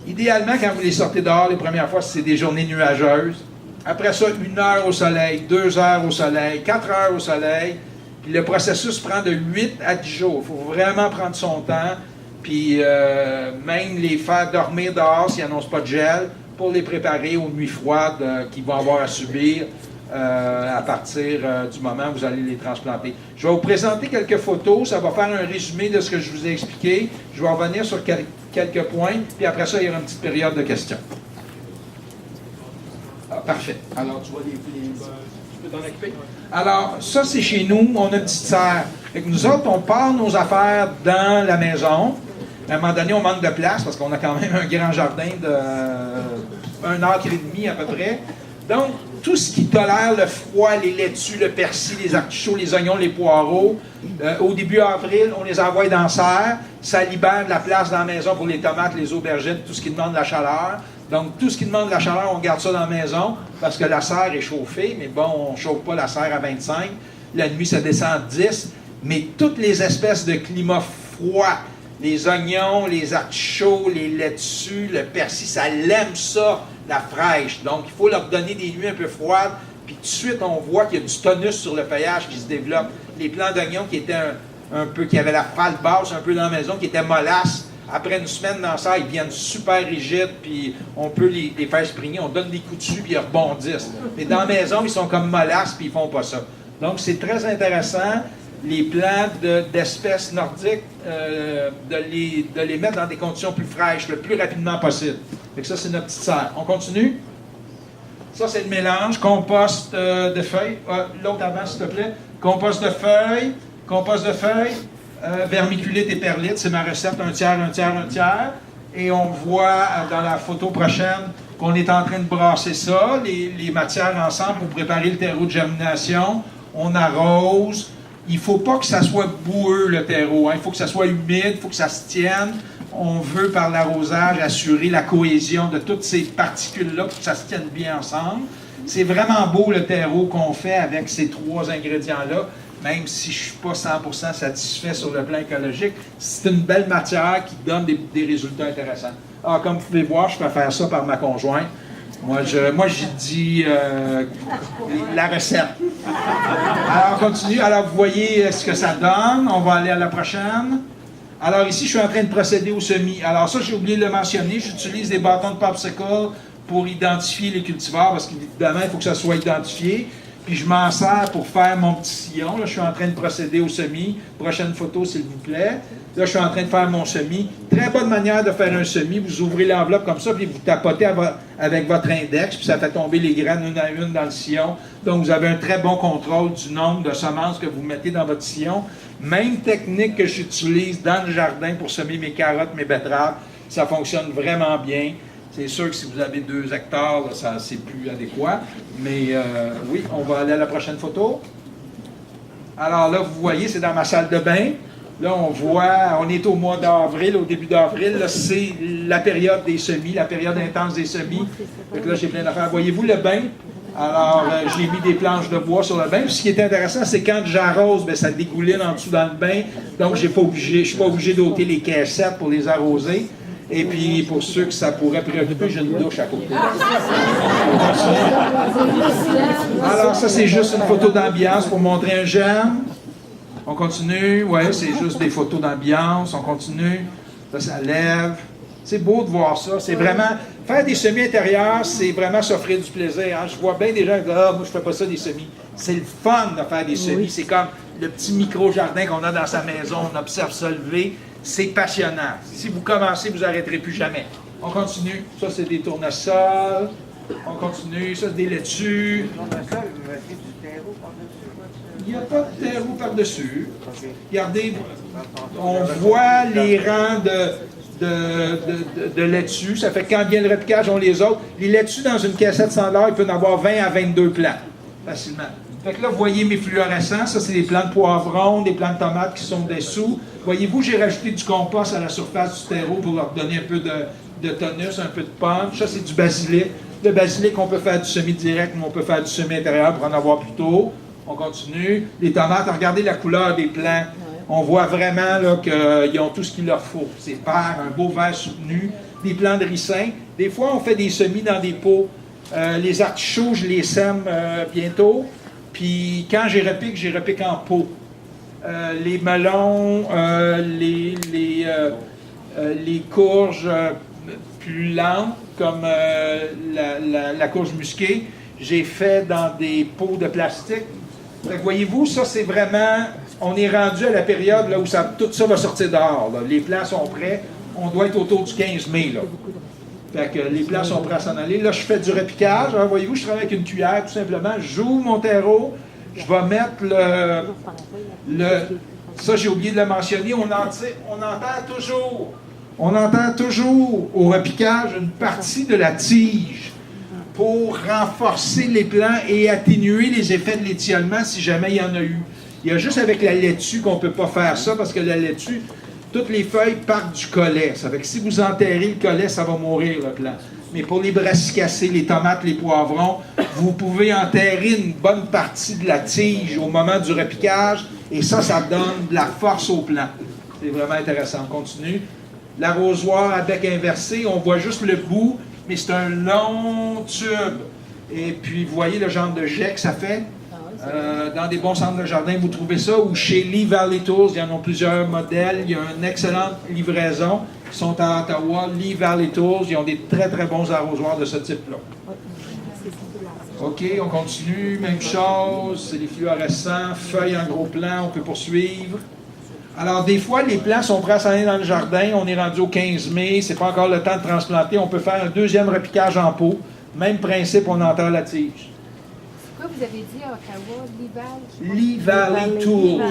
Idéalement, quand vous les sortez dehors les premières fois, c'est des journées nuageuses. Après ça, 1 heure au soleil, 2 heures au soleil, 4 heures au soleil. Puis le processus prend de 8 à 10 jours. Il faut vraiment prendre son temps. Puis même les faire dormir dehors s'ils n'annoncent pas de gel pour les préparer aux nuits froides qu'ils vont avoir à subir à partir du moment où vous allez les transplanter. Je vais vous présenter quelques photos. Ça va faire un résumé de ce que je vous ai expliqué. Je vais revenir sur quelques points. Puis après ça, il y aura une petite période de questions. Ah, parfait. Alors, tu vois les tu peux t'en occuper? Alors, ça, c'est chez nous. On a une petite serre. Fait que nous autres, on part nos affaires dans la maison. À un moment donné, on manque de place parce qu'on a quand même un grand jardin de 1 acre et demi à peu près. Donc, tout ce qui tolère le froid, les laitues, le persil, les artichauts, les oignons, les poireaux, au début avril, on les envoie dans la serre. Ça libère de la place dans la maison pour les tomates, les aubergines, tout ce qui demande de la chaleur. Donc, tout ce qui demande de la chaleur, on garde ça dans la maison parce que la serre est chauffée. Mais bon, on ne chauffe pas la serre à 25. La nuit, ça descend à 10. Mais toutes les espèces de climat froid, les oignons, les artichauts, les laitues, le persil, ça l'aime ça, la fraîche. Donc, il faut leur donner des nuits un peu froides. Puis tout de suite, on voit qu'il y a du tonus sur le feuillage qui se développe. Les plants d'oignons qui étaient un peu, qui avaient la pâle basse un peu dans la maison, qui étaient mollasses, après une semaine dans ça, ils deviennent super rigides, puis on peut les faire sprigner, on donne des coups dessus, puis ils rebondissent. Mais dans la maison, ils sont comme mollasses, puis ils font pas ça. Donc, c'est très intéressant, les plantes d'espèces nordiques, de les mettre dans des conditions plus fraîches, le plus rapidement possible. Fait que ça, c'est notre petite serre. On continue? Ça, c'est le mélange. Compost de feuilles. L'autre avant, s'il te plaît. Compost de feuilles. Vermiculite et perlite. C'est ma recette. Un tiers, un tiers, un tiers. Et on voit dans la photo prochaine qu'on est en train de brasser ça, les matières ensemble pour préparer le terreau de germination. On arrose. Il ne faut pas que ça soit boueux, le terreau. Hein. Il faut que ça soit humide, il faut que ça se tienne. On veut, par l'arrosage, assurer la cohésion de toutes ces particules-là pour que ça se tienne bien ensemble. C'est vraiment beau, le terreau qu'on fait avec ces trois ingrédients-là, même si je ne suis pas 100% satisfait sur le plan écologique. C'est une belle matière qui donne des résultats intéressants. Alors, comme vous pouvez voir, je peux faire ça par ma conjointe. Moi, j'ai dit la recette. Alors, on continue. Alors, vous voyez ce que ça donne. On va aller à la prochaine. Alors, ici, je suis en train de procéder au semis. Alors, ça, j'ai oublié de le mentionner. J'utilise des bâtons de popsicle pour identifier les cultivars, parce qu'évidemment, il faut que ça soit identifié. Puis, je m'en sers pour faire mon petit sillon. Là, je suis en train de procéder au semis. Prochaine photo, s'il vous plaît. Là, je suis en train de faire mon semis. Très bonne manière de faire un semis. Vous ouvrez l'enveloppe comme ça, puis vous tapotez avec votre index, puis ça fait tomber les graines une à une dans le sillon. Donc, vous avez un très bon contrôle du nombre de semences que vous mettez dans votre sillon. Même technique que j'utilise dans le jardin pour semer mes carottes, mes betteraves. Ça fonctionne vraiment bien. C'est sûr que si vous avez 2 hectares, là, ça, c'est plus adéquat. Mais oui, on va aller à la prochaine photo. Alors là, vous voyez, c'est dans ma salle de bain. Là, on est au mois d'avril, au début d'avril. Là, c'est la période des semis, la période intense des semis. Donc là, j'ai plein d'affaires. Voyez-vous le bain? Alors, j'ai mis des planches de bois sur le bain. Puis, ce qui est intéressant, c'est quand j'arrose, bien, ça dégouline en dessous dans le bain. Donc, je ne suis pas obligé d'ôter les caissettes pour les arroser. Et puis, pour ceux que ça pourrait préoccuper, j'ai une douche à côté. Alors, ça, c'est juste une photo d'ambiance pour montrer un germe. On continue. Oui, c'est juste des photos d'ambiance. On continue. Ça lève. C'est beau de voir ça. C'est vraiment... Faire des semis intérieurs, c'est vraiment s'offrir du plaisir. Hein? Je vois bien des gens qui disent « Ah, moi, je fais pas ça, des semis. » C'est le fun de faire des semis. Oui. C'est comme le petit micro-jardin qu'on a dans sa maison. On observe ça lever. C'est passionnant. Si vous commencez, vous n'arrêterez plus jamais. On continue. Ça, c'est des tournesols. On continue. Ça, c'est des laitues. Il n'y a pas de terreau par-dessus. Regardez, on voit les rangs de laitues. Ça fait que quand vient le repiquage, on les autres. Les laitues dans une cassette $100, il peut en avoir 20 à 22 plants, facilement. Fait que là, vous voyez mes fluorescents. Ça, c'est des plants de poivrons, des plants de tomates qui sont dessous. Voyez-vous, j'ai rajouté du compost à la surface du terreau pour leur donner un peu de tonus, un peu de punch. Ça, c'est du basilic. Le basilic, on peut faire du semis direct, mais on peut faire du semis intérieur pour en avoir plus tôt. On continue. Les tomates, regardez la couleur des plants. On voit vraiment qu'ils ont tout ce qu'il leur faut. C'est vert, un beau vert soutenu, des plants de ricin. Des fois, on fait des semis dans des pots. Les artichauts, je les sème bientôt. Puis quand j'y repique en pot. Les melons, les courges plus lentes, comme la courge musquée, j'ai fait dans des pots de plastique. Fait que voyez-vous, ça c'est vraiment... On est rendu à la période là, où tout ça va sortir dehors. Là. Les plants sont prêts. On doit être autour du 15 mai. Là. Fait que les plants sont prêts à s'en aller. Là, je fais du repiquage. Alors, voyez-vous, je travaille avec une cuillère, tout simplement. J'ouvre mon terreau. Je vais mettre ça, j'ai oublié de le mentionner. On entend toujours au repiquage une partie de la tige pour renforcer les plants et atténuer les effets de l'étiolement si jamais il y en a eu. Il y a juste avec la laitue qu'on ne peut pas faire ça parce que la laitue, toutes les feuilles partent du collet. Ça fait que si vous enterrez le collet, ça va mourir le plant. Mais pour les brassicacées, les tomates, les poivrons, vous pouvez enterrer une bonne partie de la tige au moment du repiquage et ça donne de la force au plant. C'est vraiment intéressant. On continue. L'arrosoir à bec inversé, on voit juste le bout, mais c'est un long tube. Et puis, vous voyez le genre de jet que ça fait? Dans des bons centres de jardin, vous trouvez ça, ou chez Lee Valley Tools, il y en a plusieurs modèles. Il y a une excellente livraison. Ils sont à Ottawa, Lee Valley Tools. Ils ont des très, très bons arrosoirs de ce type-là. OK, on continue. Même chose, c'est les fluorescents, feuilles en gros plan, on peut poursuivre. Alors, des fois, les plants sont prêts à s'en aller dans le jardin. On est rendu au 15 mai, c'est pas encore le temps de transplanter. On peut faire un deuxième repiquage en pot. Même principe, on enterre la tige. Pourquoi vous avez dit à Ottawa, Lee Valley Tools.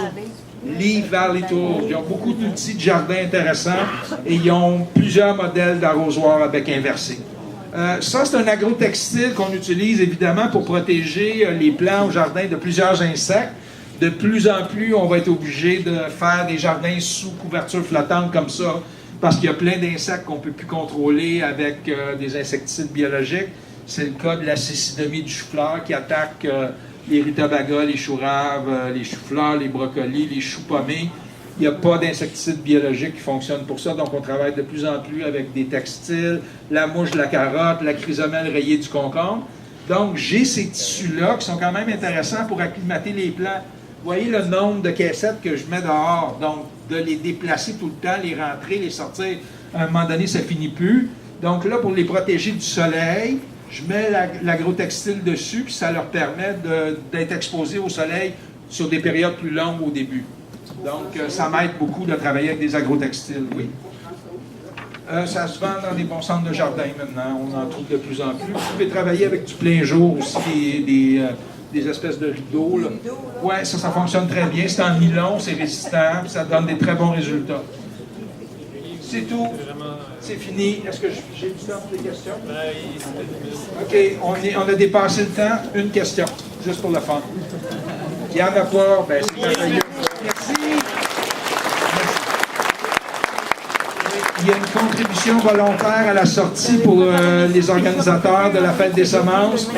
Lee Valley Tools. Ils ont beaucoup d'outils de jardin intéressants et ils ont plusieurs modèles d'arrosoirs à bec inversé. Ça, c'est un agrotextile qu'on utilise évidemment pour protéger les plants au jardin de plusieurs insectes. De plus en plus, on va être obligé de faire des jardins sous couverture flottante comme ça parce qu'il y a plein d'insectes qu'on ne peut plus contrôler avec des insecticides biologiques. C'est le cas de la cécidomie du chou-fleur qui attaque les rutabagas, les choux-raves, les choux-fleurs, les brocolis, les choux pommés. Il n'y a pas d'insecticides biologiques qui fonctionnent pour ça, donc on travaille de plus en plus avec des textiles, la mouche de la carotte, la chrysomèle rayée du concombre. Donc j'ai ces tissus-là qui sont quand même intéressants pour acclimater les plants. Vous voyez le nombre de caissettes que je mets dehors, donc de les déplacer tout le temps, les rentrer, les sortir, à un moment donné, ça finit plus. Donc là, pour les protéger du soleil, je mets l'agrotextile dessus, puis ça leur permet d'être exposés au soleil sur des périodes plus longues au début. Donc, ça m'aide beaucoup de travailler avec des agrotextiles, oui. Ça se vend dans des bons centres de jardin maintenant, on en trouve de plus en plus. Vous pouvez travailler avec du plein jour aussi, des espèces de rideaux. Oui, ça fonctionne très bien. C'est en nylon, c'est résistant, puis ça donne des très bons résultats. C'est tout. C'est fini. Est-ce que j'ai du temps pour des questions? OK, on a dépassé le temps. Une question, juste pour le fun. Il n'y en a pas, ben c'est merveilleux. Merci. Il y a une contribution volontaire à la sortie pour les organisateurs de la Fête des semences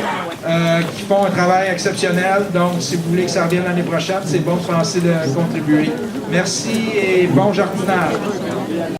qui font un travail exceptionnel. Donc, si vous voulez que ça revienne l'année prochaine, c'est bon de penser de contribuer. Merci et bon jardinage.